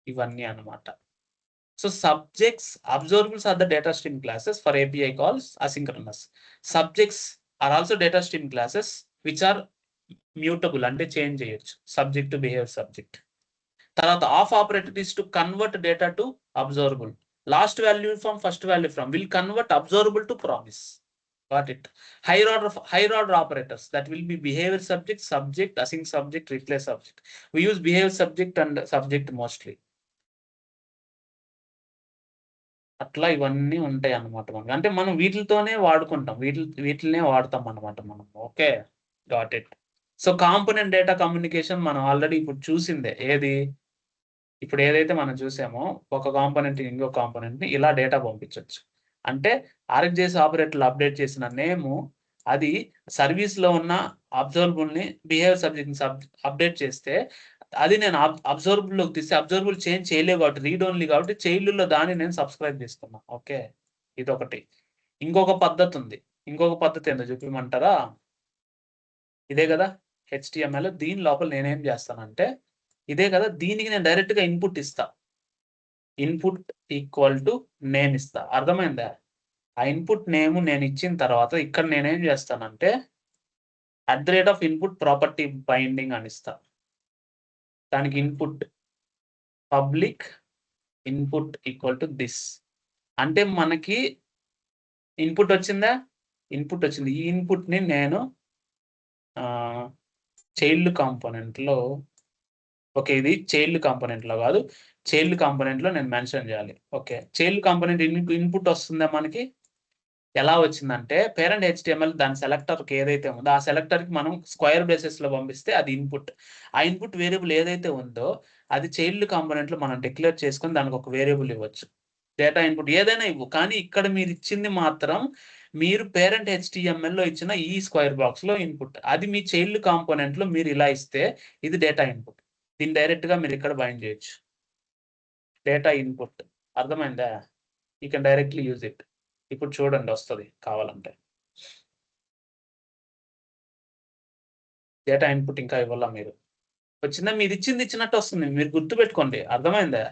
ఇవన్నీ అన్నమాట. So subjects, observables are the data stream classes for API calls asynchronous. Subjects are also data stream classes which are mutable, అంటే change చేయొచ్చు. Subject, behavior subject. తర్వాత of operator is to convert data to observable. Last value from first value from will convert observable to promise. Got it. Higher order operators that will be behavior subject, async subject, replace subject. We use behavior subject and subject mostly. అట్లా ఇవన్నీ ఉంటాయి అన్నమాట మనకి. అంటే మనం వీటితోనే వాడుకుంటాం, వీటినే వాడతాం అన్నమాట మనం. Okay, got it. So component data communication మనం ఆల్రెడీ ఇప్పుడు చూసిందే. ఏది, ఇప్పుడు ఏదైతే మనం చూసామో ఒక కాంపోనెంట్ ఇంకో కాంపోనెంట్ ని ఇలా డేటా పంపించవచ్చు. అంటే ఆర్ఎక్జేఎస్ ఆపరేటర్లు అప్డేట్ చేసిన నేము అది సర్వీస్ లో ఉన్న అబ్జర్వబుల్ ని బిహేవియర్ సబ్జెక్ట్ ని అప్డేట్ చేస్తే అది నేను అబ్జర్వబుల్ లోకి తీస్తే అబ్జర్వబుల్ చేంజ్ చేయలేవు కాబట్టి, రీడ్ ఓన్లీ కాబట్టి చైల్డ్ లో దాన్ని నేను సబ్స్క్రైబ్ చేసుకున్నా. ఓకే, ఇదొకటి. ఇంకొక పద్ధతి ఉంది. ఇంకొక పద్ధతి ఏందో చూపించమంటారా? ఇదే కదా HTML. దీని లోపల నేనేం చేస్తానంటే ఇదే కదా, దీనికి నేను డైరెక్ట్ గా ఇన్పుట్ ఇస్తా. ఇన్పుట్ ఈక్వల్ టు నేమ్ ఇస్తా. అర్థమైందా? ఆ ఇన్పుట్ నేమ్ నేను ఇచ్చిన తర్వాత ఇక్కడ నేనేం చేస్తానంటే @input ప్రాపర్టీ బైండింగ్ అని ఇస్తా. దానికి input public input equal to this. అంటే మనకి ఇన్పుట్ వచ్చిందా, ఇన్పుట్ వచ్చింది. ఈ ఇన్పుట్‌ని నేను చైల్డ్ కాంపోనెంట్‌లో ఓకే. ఇది చైల్డ్ కాంపోనెంట్‌లో కాదు. చైల్డ్ కాంపోనెంట్‌లో నేను మెన్షన్ చేయాలి. ఓకే. చైల్డ్ కాంపోనెంట్ ఇన్పుట్ వస్తుందా మనకి? ఎలా వచ్చిందంటే పేరెంట్ హెచ్‌టీఎంఎల్ దాని సెలెక్టర్‌కి ఏదైతే ఉందో ఆ సెలెక్టర్‌కి మనం స్క్వేర్ బ్రేసెస్‌లో పంపిస్తే అది ఇన్పుట్. ఆ ఇన్పుట్ వేరియబుల్ ఏదైతే ఉందో అది చైల్డ్ కాంపోనెంట్‌లో మనం డిక్లేర్ చేసుకొని దానికి ఒక వేరియబుల్ ఇవ్వచ్చు. డేటా ఇన్పుట్ ఏదైనా ఇవ్వు. కానీ ఇక్కడ మీరిచ్చింది మాత్రం మీరు పేరెంట్ హెచ్‌టీఎంఎల్‌లో ఇచ్చిన ఈ స్క్వేర్ బాక్స్‌లో ఇన్పుట్. అది మీ చైల్డ్ కాంపోనెంట్‌లో మీరు ఇలా ఇస్తే ఇది డేటా ఇన్పుట్. దీన్ని డైరెక్ట్‌గా మీరిక్కడ బైండ్ చేయొచ్చు. డేటా ఇన్పుట్ అర్థమైందా? You can directly use it. ఇప్పుడు చూడండి వస్తది కావాలంటే. డేటా ఇన్పుట్ ఇంకా ఇవ్వలా మీరు. వచ్చిందా? మీరిచ్చింది ఇచ్చినట్టు వస్తుంది. మీరు గుర్తుపెట్టుకోండి. అర్థమైందా?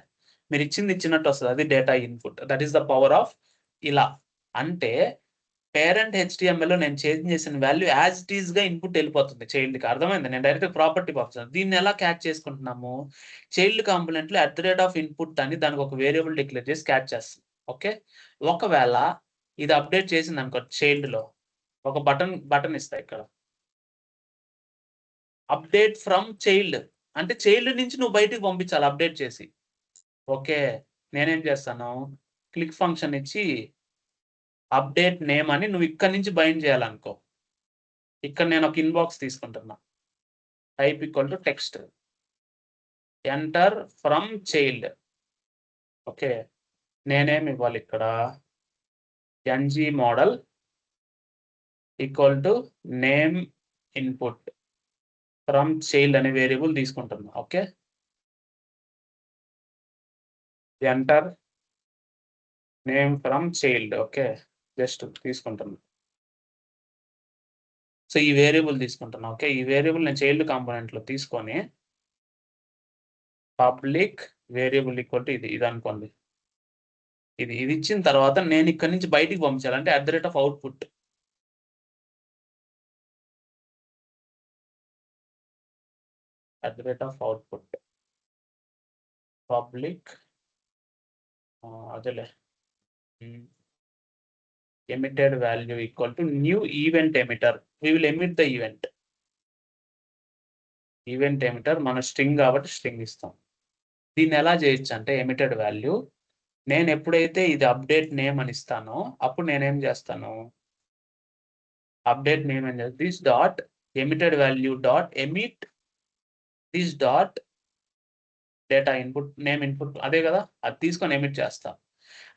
మీరిచ్చింది ఇచ్చినట్టు వస్తది. అది data input. That is the power of ఇలా. అంటే పేరెంట్ హెచ్‌టీఎంఎల్‌లో నేను చేంజ్ చేసిన వాల్యూ యాస్ ఇట్ ఈస్‌గా ఇన్పుట్ ఎళ్ళిపోతుంది చైల్డ్‌కి. అర్థమైందా? నేను డైరెక్ట్‌గా ప్రాపర్టీ పంపుతాను. దీన్ని ఎలా క్యాచ్ చేసుకుంటున్నాము? చైల్డ్ కాంపోనెంట్‌లో @ఇన్పుట్ అని దానికి ఒక వేరియబుల్ డిక్లేర్ చేసి క్యాచ్ చేస్తాం. ఓకే. ఒకవేళ ఇది అప్‌డేట్ చేసిందనుకో చైల్డ్‌లో ఒక బటన్ ఇస్తా ఇక్కడ. Update from child. అంటే చైల్డ్ నుంచి నువ్వు బయటికి పంపించాలి అప్‌డేట్ చేసి. ఓకే. నేనేం చేస్తాను, క్లిక్ ఫంక్షన్ ఇచ్చి అప్‌డేట్ నేమ్ అని నువ్వు ఇక్కడి నుంచి బైండ్ చేయాలనుకో. ఇక్కడ నేను ఒక ఇన్‌బాక్స్ తీసుకుంటున్నా. Type equal to text. Enter from child. Okay. నేనేమి ఇవ్వాలి ఇక్కడ NG model equal to name input from child అనే వేరియబుల్ తీసుకుంటున్నా. Okay. Enter name from child. Okay. Just తీసుకుంటున్నా. సో, ఈ వేరియబుల్ తీసుకుంటున్నా. ఓకే. ఈ వేరియబుల్ నేను చైల్డ్ కాంపోనెంట్‌లో తీసుకొని పబ్లిక్ వేరియబుల్ ఈక్వల్ టు ఇదనుకోండి. ఇది ఇచ్చిన తర్వాత నేను ఇక్కడి నుంచి బయటికి పంపించాలి. అంటే @output. @output. పబ్లిక్ అదేలే. Hmm. Emitted value equal to new event emitter. We will emit the event. Event emitter మన స్ట్రింగ్ కాబట్టి స్ట్రింగ్ ఇస్తాం. దీన్ని ఎలా చేయొచ్చంటే ఎమిటెడ్ వాల్యూ నేను ఎప్పుడైతే ఇది అప్డేట్ నేమ్ అని ఇస్తానో అప్పుడు నేనేం చేస్తాను అప్డేట్ నేమ్ అని చెప్పి this dot emitted value dot emit this dot data input name input అదే కదా! అది తీసుకొని ఎమిట్ చేస్తా.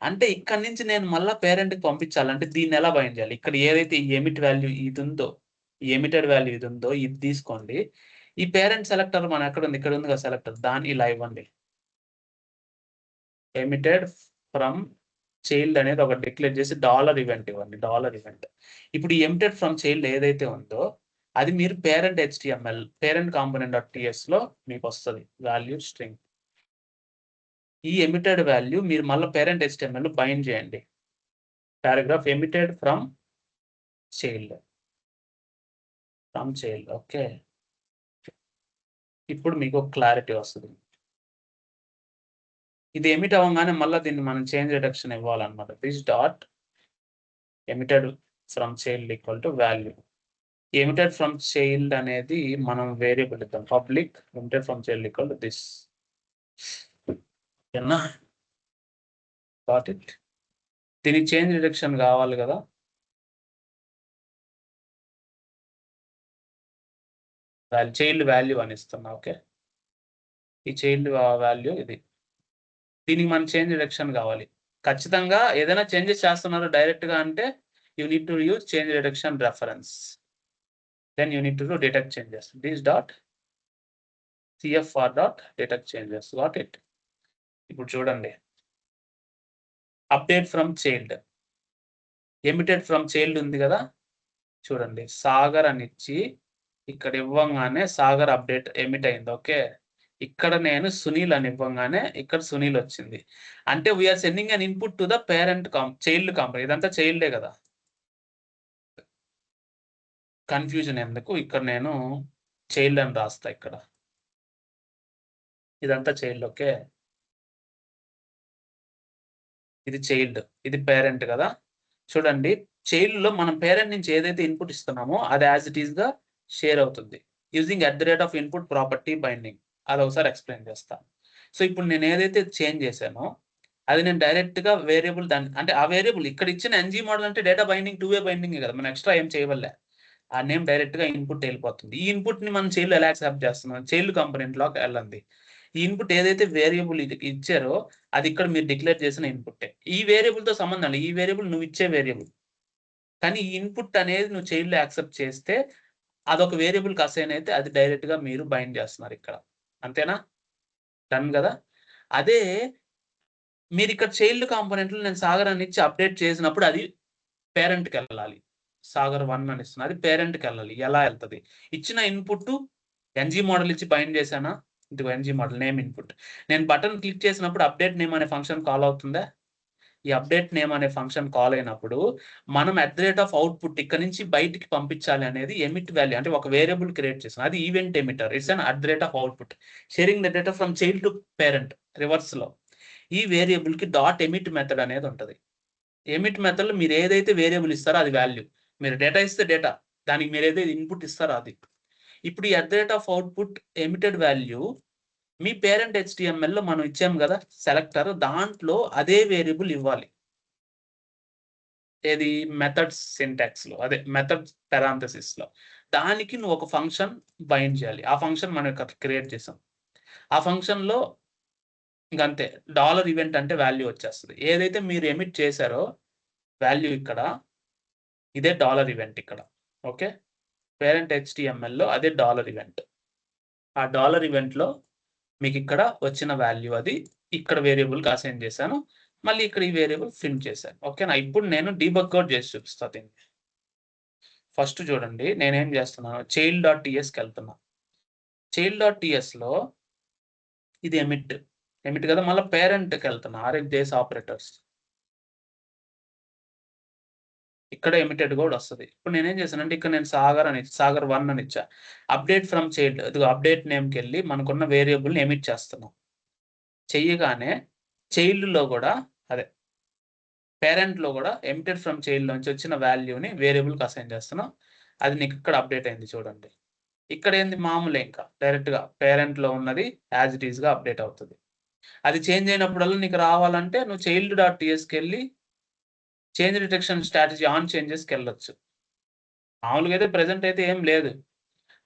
అంటే ఇక్కడి నుంచి నేను మళ్ళా పేరెంట్‌కి పంపించాలంటే దీన్ని ఎలా బైండ్ చేయాలి? ఇక్కడ ఏదైతే ఈ ఎమిట్ వాల్యూ ఇదుందో, ఈ ఎమిటెడ్ వాల్యూ ఇదుందో ఇది తీసుకోండి. ఈ పేరెంట్ సెలెక్టర్ మన ఎక్కడుంది? ఇక్కడ ఉంది కదా సెలెక్టర్ దాన్ని ఇలా ఇవ్వండి. ఎమిటెడ్ ఫ్రమ్ చైల్డ్ అనేది ఒకటి డిక్లేర్ చేసి డాలర్ ఈవెంట్ ఇవ్వండి. Dollar event. ఇప్పుడు ఈ ఎమిటెడ్ ఫ్రమ్ చైల్డ్ ఏదైతే ఉందో అది మీరు parent HTML parent component dot టీఎస్‌లో మీకొస్తది వాల్యూ స్ట్రింగ్. ఈ ఎమిటెడ్ వాల్యూ మీరు మళ్ళా పేరెంట్ హెచ్‌టీఎంఎల్‌లో బైండ్ చేయండి. Paragraph emitted from child. From child. Okay. ఇప్పుడు మీకు క్లారిటీ వస్తది. ఇది ఎమిట్ అవ్వంగానే మళ్ళా దీన్ని మనం చేంజ్ రిడక్షన్ ఇవ్వాలన్నమాట. This dot emitted from child equal to value. Emitted from child అనేది మనం వేరియబుల్ ఇద్దాం. Public emitted from child equal to this. ఓకేనా? Got it. దీనికి చేంజ్ రిడక్షన్ కావాలి కదా! చైల్డ్ వాల్యూ అని ఇస్తున్నా. ఓకే. ఈ చైల్డ్ వాల్యూ ఇది. దీనికి మన చేంజ్ రిడక్షన్ కావాలి. ఖచ్చితంగా ఏదైనా చేంజెస్ చేస్తున్నారు డైరెక్ట్‌గా అంటే you need to use change reduction reference. Then you need to do detect changes. This dot cfr dot detect changes. Got it. ఇప్పుడు చూడండి. Update from child. Emitted from child ఉంది కదా! చూడండి. సాగర్ అని ఇచ్చి ఇక్కడ ఇవ్వంగానే సాగర్ అప్డేట్ ఎమిట్ అయింది. ఓకే. ఇక్కడ నేను సునీల్ అని ఇవ్వంగానే ఇక్కడ సునీల్ వచ్చింది. అంటే we are sending an input to the parent child component. ఇదంతా చైల్డే కదా! కన్‌ఫ్యూజన్ ఎందుకు? ఇక్కడ నేను చైల్డ్ అని రాస్తా ఇక్కడ. ఇదంతా చైల్డ్. ఓకే. ఇది చైల్డ్. ఇది పేరెంట్ కదా! చూడండి చైల్డ్లో మనం పేరెంట్ నుంచి ఏదైతే ఇన్పుట్ ఇస్తున్నామో అది యాజ్ ఇట్ ఈస్ గా షేర్ అవుతుంది యూజింగ్ @ ఇన్పుట్ ప్రాపర్టీ బైండింగ్. అది ఒకసారి ఎక్స్ప్లెయిన్ చేస్తాను. సో ఇప్పుడు నేను ఏదైతే చేంజ్ చేశానో అది నేను డైరెక్ట్ గా వేరియబుల్ దాన్ని అంటే ఆ వేరియబుల్ ఇక్కడ ఇచ్చిన ఎన్జీ మోడల్ అంటే డేటా బైండింగ్ 2 వే బైండింగ్ కదా, మనం ఎక్స్ట్రా ఏం చేయవల్లే. ఆ నేమ్ డైరెక్ట్ గా ఇన్పుట్ వెళ్ళిపోతుంది. ఈ ఇన్పుట్ ని మనం చైల్డ్ ఎలా యాక్సెప్ట్ చేస్తున్నాం, చైల్డ్ కాంపోనెంట్ లోకి వెళ్ళండి. ఈ ఇన్పుట్ ఏదైతే వేరియబుల్ ఇచ్చారో అది ఇక్కడ మీరు డిక్లేర్ చేసిన ఇన్పుట్. ఈ వేరియబుల్ తో సంబంధం లేదు, ఈ వేరియబుల్ నువ్వు ఇచ్చే వేరియబుల్. కానీ ఈ ఇన్పుట్ అనేది నువ్వు చైల్డ్ యాక్సెప్ట్ చేస్తే అదొక వేరియబుల్ కి అసైన్ అయితే అది డైరెక్ట్ గా మీరు బైండ్ చేస్తున్నారు ఇక్కడ. అంతేనా? డన్ కదా? అదే మీరు ఇక్కడ చైల్డ్ కాంపోనెంట్లు నేను సాగర్ అని ఇచ్చి అప్డేట్ చేసినప్పుడు అది పేరెంట్కి వెళ్ళాలి. సాగర్ 1 అని ఇస్తున్నా, అది పేరెంట్కి వెళ్ళాలి. ఎలా వెళ్తుంది? ఇచ్చిన ఇన్పుట్ ఎన్జీ మోడల్ ఇచ్చి బైండ్ చేశానా? ఇదిగో ఎన్జీ మోడల్ నేమ్ ఇన్పుట్. నేను బటన్ క్లిక్ చేసినప్పుడు అప్డేట్ నేమ్ అనే ఫంక్షన్ కాల్ అవుతుందా? ఈ అప్డేట్ నేమ్ అనే ఫంక్షన్ కాల్ అయినప్పుడు మనం @output ఇక్కడ నుంచి బయటికి పంపించాలి అనేది ఎమిట్ వాల్యూ అంటే ఒక వేరియబుల్ క్రియేట్ చేసాం. అది event emitter. It's an @output sharing the data from child to parent reverse లో. ఈ వేరియబుల్ కి .emit మెథడ్ అనేది ఉంటుంది. ఎమిట్ మెథడ్ లో మీరు ఏదైతే వేరియబుల్ ఇస్తారో అది వాల్యూ. మీరు డేటా ఇస్తే డేటా, దానికి మీరు ఏదైతే ఇన్పుట్ ఇస్తారో అది. ఇప్పుడు ఈ @output ఎమిటెడ్ వాల్యూ మీ పేరెంట్ HTML లో మనం ఇచ్చాం కదా సెలెక్టర్, దాంట్లో అదే వేరియబుల్ ఇవ్వాలి. ఏది? మెథడ్స్ సింటాక్స్ లో, అదే మెథడ్స్ పారాంథసిస్ లో. దానికి నువ్వు ఒక ఫంక్షన్ బైండ్ చేయాలి. ఆ ఫంక్షన్ మనం ఇక్కడ క్రియేట్ చేసాం. ఆ ఫంక్షన్ లో ఇంకంతే $ఈవెంట్ అంటే వాల్యూ వచ్చేస్తుంది. ఏదైతే మీరు ఎమిట్ చేశారో వాల్యూ ఇక్కడ, ఇదే $ఈవెంట్ ఇక్కడ. ఓకే, పేరెంట్ HTML లో అదే $ఈవెంట్. ఆ $ఈవెంట్ లో మీకు ఇక్కడ వచ్చిన వాల్యూ అది ఇక్కడ వేరియబుల్కి అసైన్ చేశాను. మళ్ళీ ఇక్కడ ఈ వేరియబుల్ ప్రింట్ చేశాను. ఓకేనా? ఇప్పుడు నేను డీబగ్ కోడ్ చేసి చూపిస్తాను దీన్ని. ఫస్ట్ చూడండి, నేనేం చేస్తున్నాను, చైల్డ్.ts వెళ్తున్నా. చైల్డ్.ts లో ఇది ఎమిట్ కదా, మళ్ళీ పేరెంట్కి వెళ్తున్నా. RxJS ఆపరేటర్స్ ఇక్కడ ఎమిటెడ్ కూడా వస్తుంది. ఇప్పుడు నేనేం చేశానంటే ఇక్కడ నేను సాగర్ 1 అని ఇచ్చా. అప్డేట్ ఫ్రమ్ చైల్డ్, ఇదిగో అప్డేట్ నేమ్కి వెళ్ళి మనకున్న వేరియబుల్ని ఎమిట్ చేస్తున్నాం. చెయ్యగానే చైల్డ్లో కూడా అదే పేరెంట్లో కూడా ఎమిటెడ్ ఫ్రమ్ చైల్డ్ నుంచి వచ్చిన వాల్యూని వేరియబుల్కి అసైన్ చేస్తున్నాం. అది నీకు ఇక్కడ అప్డేట్ అయింది చూడండి. ఇక్కడ ఏంది, మామూలే, ఇంకా డైరెక్ట్గా పేరెంట్లో ఉన్నది యాజ్ ఇట్ ఈస్గా అప్డేట్ అవుతుంది. అది చేంజ్ అయినప్పుడల్లా నీకు రావాలంటే నువ్వు చైల్డ్.tsకి వెళ్ళి చేంజ్ డిటెక్షన్ స్ట్రాటజీ ఆన్ చేంజెస్కి వెళ్ళొచ్చు. మామూలుగా అయితే ప్రెసెంట్ అయితే ఏం లేదు.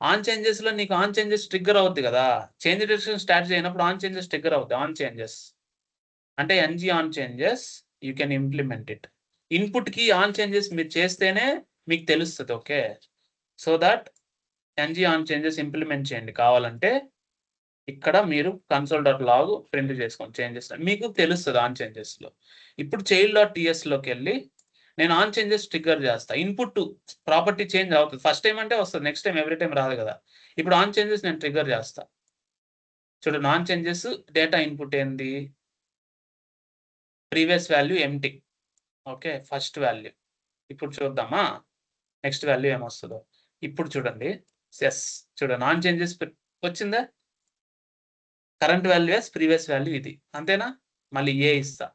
ఆన్ చేంజెస్ లో నీకు ఆన్ చేంజెస్ ట్రిగ్గర్ అవుద్ది కదా, చేంజ్ డిటెక్షన్ స్టార్ట్ చేయనప్పుడు ఆన్ చేంజెస్ ట్రిగ్గర్ అవుతాయి. ఆన్ చేంజెస్ అంటే NG on changes you can implement it. Input కి ఆన్ చేంజెస్ మీరు చేస్తేనే మీకు తెలుస్తుంది. Okay, so that NG on changes implement చేయండి. కావాలంటే ఇక్కడ మీరు console.log ప్రింట్ చేసుకోండి చేంజెస్, మీకు తెలుస్తుంది ఆన్ చేంజెస్ లో. ఇప్పుడు చైల్డ్.ts లోకి వెళ్ళి నేను ఆన్ చేంజెస్ ట్రిగ్గర్ చేస్తా. ఇన్పుట్ ప్రాపర్టీ చేంజ్ అవుతుంది. ఫస్ట్ టైం అంటే వస్తుంది, నెక్స్ట్ టైం ఎవ్రీ టైం రాదు కదా. ఇప్పుడు ఆన్ చేంజెస్ నేను ట్రిగ్గర్ చేస్తా. చూడండి, ఆన్ చేంజెస్ డేటా ఇన్పుట్ ఏంది, previous value empty. Okay, first value. ఇప్పుడు చూద్దామా నెక్స్ట్ వాల్యూ ఏమొస్తుందో. ఇప్పుడు చూడండి, ఎస్ చూడండి, ఆన్ చేంజెస్ వచ్చిందా, current value S, previous value ఇది. అంతేనా? మళ్ళీ ఏ ఇస్తా,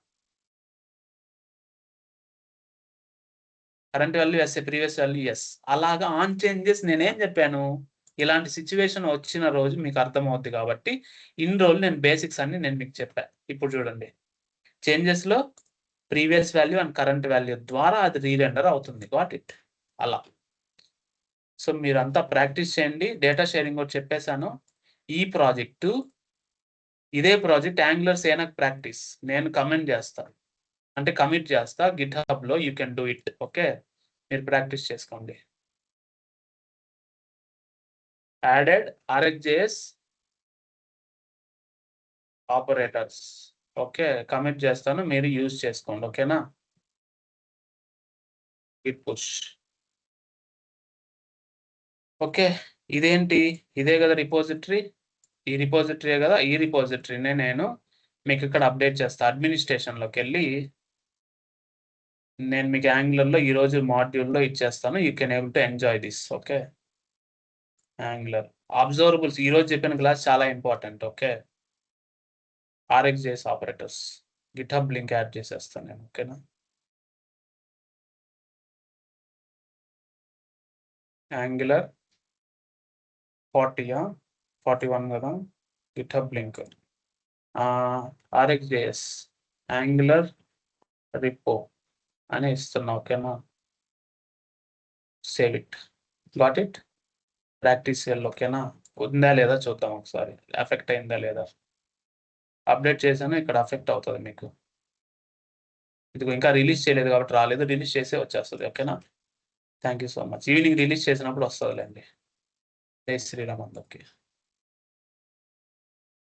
current value S, previous value S. అలాగా ఆన్ చేంజెస్ నేనేం చెప్పాను, ఇలాంటి సిచ్యువేషన్ వచ్చిన రోజు మీకు అర్థమవుద్ది కాబట్టి ఇన్ని రోజులు నేను బేసిక్స్ అన్ని నేను మీకు చెప్పాను. ఇప్పుడు చూడండి, చేంజెస్ లో previous value and current value ద్వారా అది రీరెండర్ అవుతుంది. Got it? అలా. సో మీరంతా ప్రాక్టీస్ చేయండి. డేటా షేరింగ్ కూడా చెప్పేశాను. ఈ ప్రాజెక్టు ఇదే ప్రాజెక్ట్ యాంగులర్ సేనక్ ప్రాక్టీస్ నేను కమెంట్ చేస్తాను, అంటే కమిట్ చేస్తా GitHub లో. You can do it. Okay, మీరు ప్రాక్టీస్ చేసుకోండి. Added RxJS operators. Okay, commit చేస్తాను, మీరు యూజ్ చేసుకోండి. ఓకేనా? Git push. ఓకే, ఇదేంటి, ఇదే కదా రిపోజిటరీ. ఈ రిపోజిటరీ కదా, ఈ రిపోజిటరీనే నేను మీకు ఇక్కడ అప్డేట్ చేస్తా. అడ్మినిస్ట్రేషన్లోకి వెళ్ళి నేను మీకు యాంగులర్లో ఈరోజు మాడ్యూల్లో ఇచ్చేస్తాను. You can able to enjoy this. Okay, Angular observables ఈరోజు చెప్పిన క్లాస్ చాలా important. Okay, RxJS operators GitHub link add చేసేస్తాను నేను. ఓకేనా? యాంగులర్ 40 41 కదా GitHub link RxJS Angular repo అని ఇస్తున్నా ఓకేనా save it got it practice చేయాలి ఓకేనా ఉందా లేదా చూద్దాం ఒకసారి ఎఫెక్ట్ అయిందా లేదా అప్డేట్ చేశాను ఇక్కడ అఫెక్ట్ అవుతుంది మీకు ఇదిగో ఇంకా రిలీజ్ చేయలేదు కాబట్టి రాలేదు రిలీజ్ చేసే వచ్చేస్తుంది ఓకేనా thank you so much evening release చేసినప్పుడు వస్తుందిలేండి జై శ్రీరామ్ అందరికి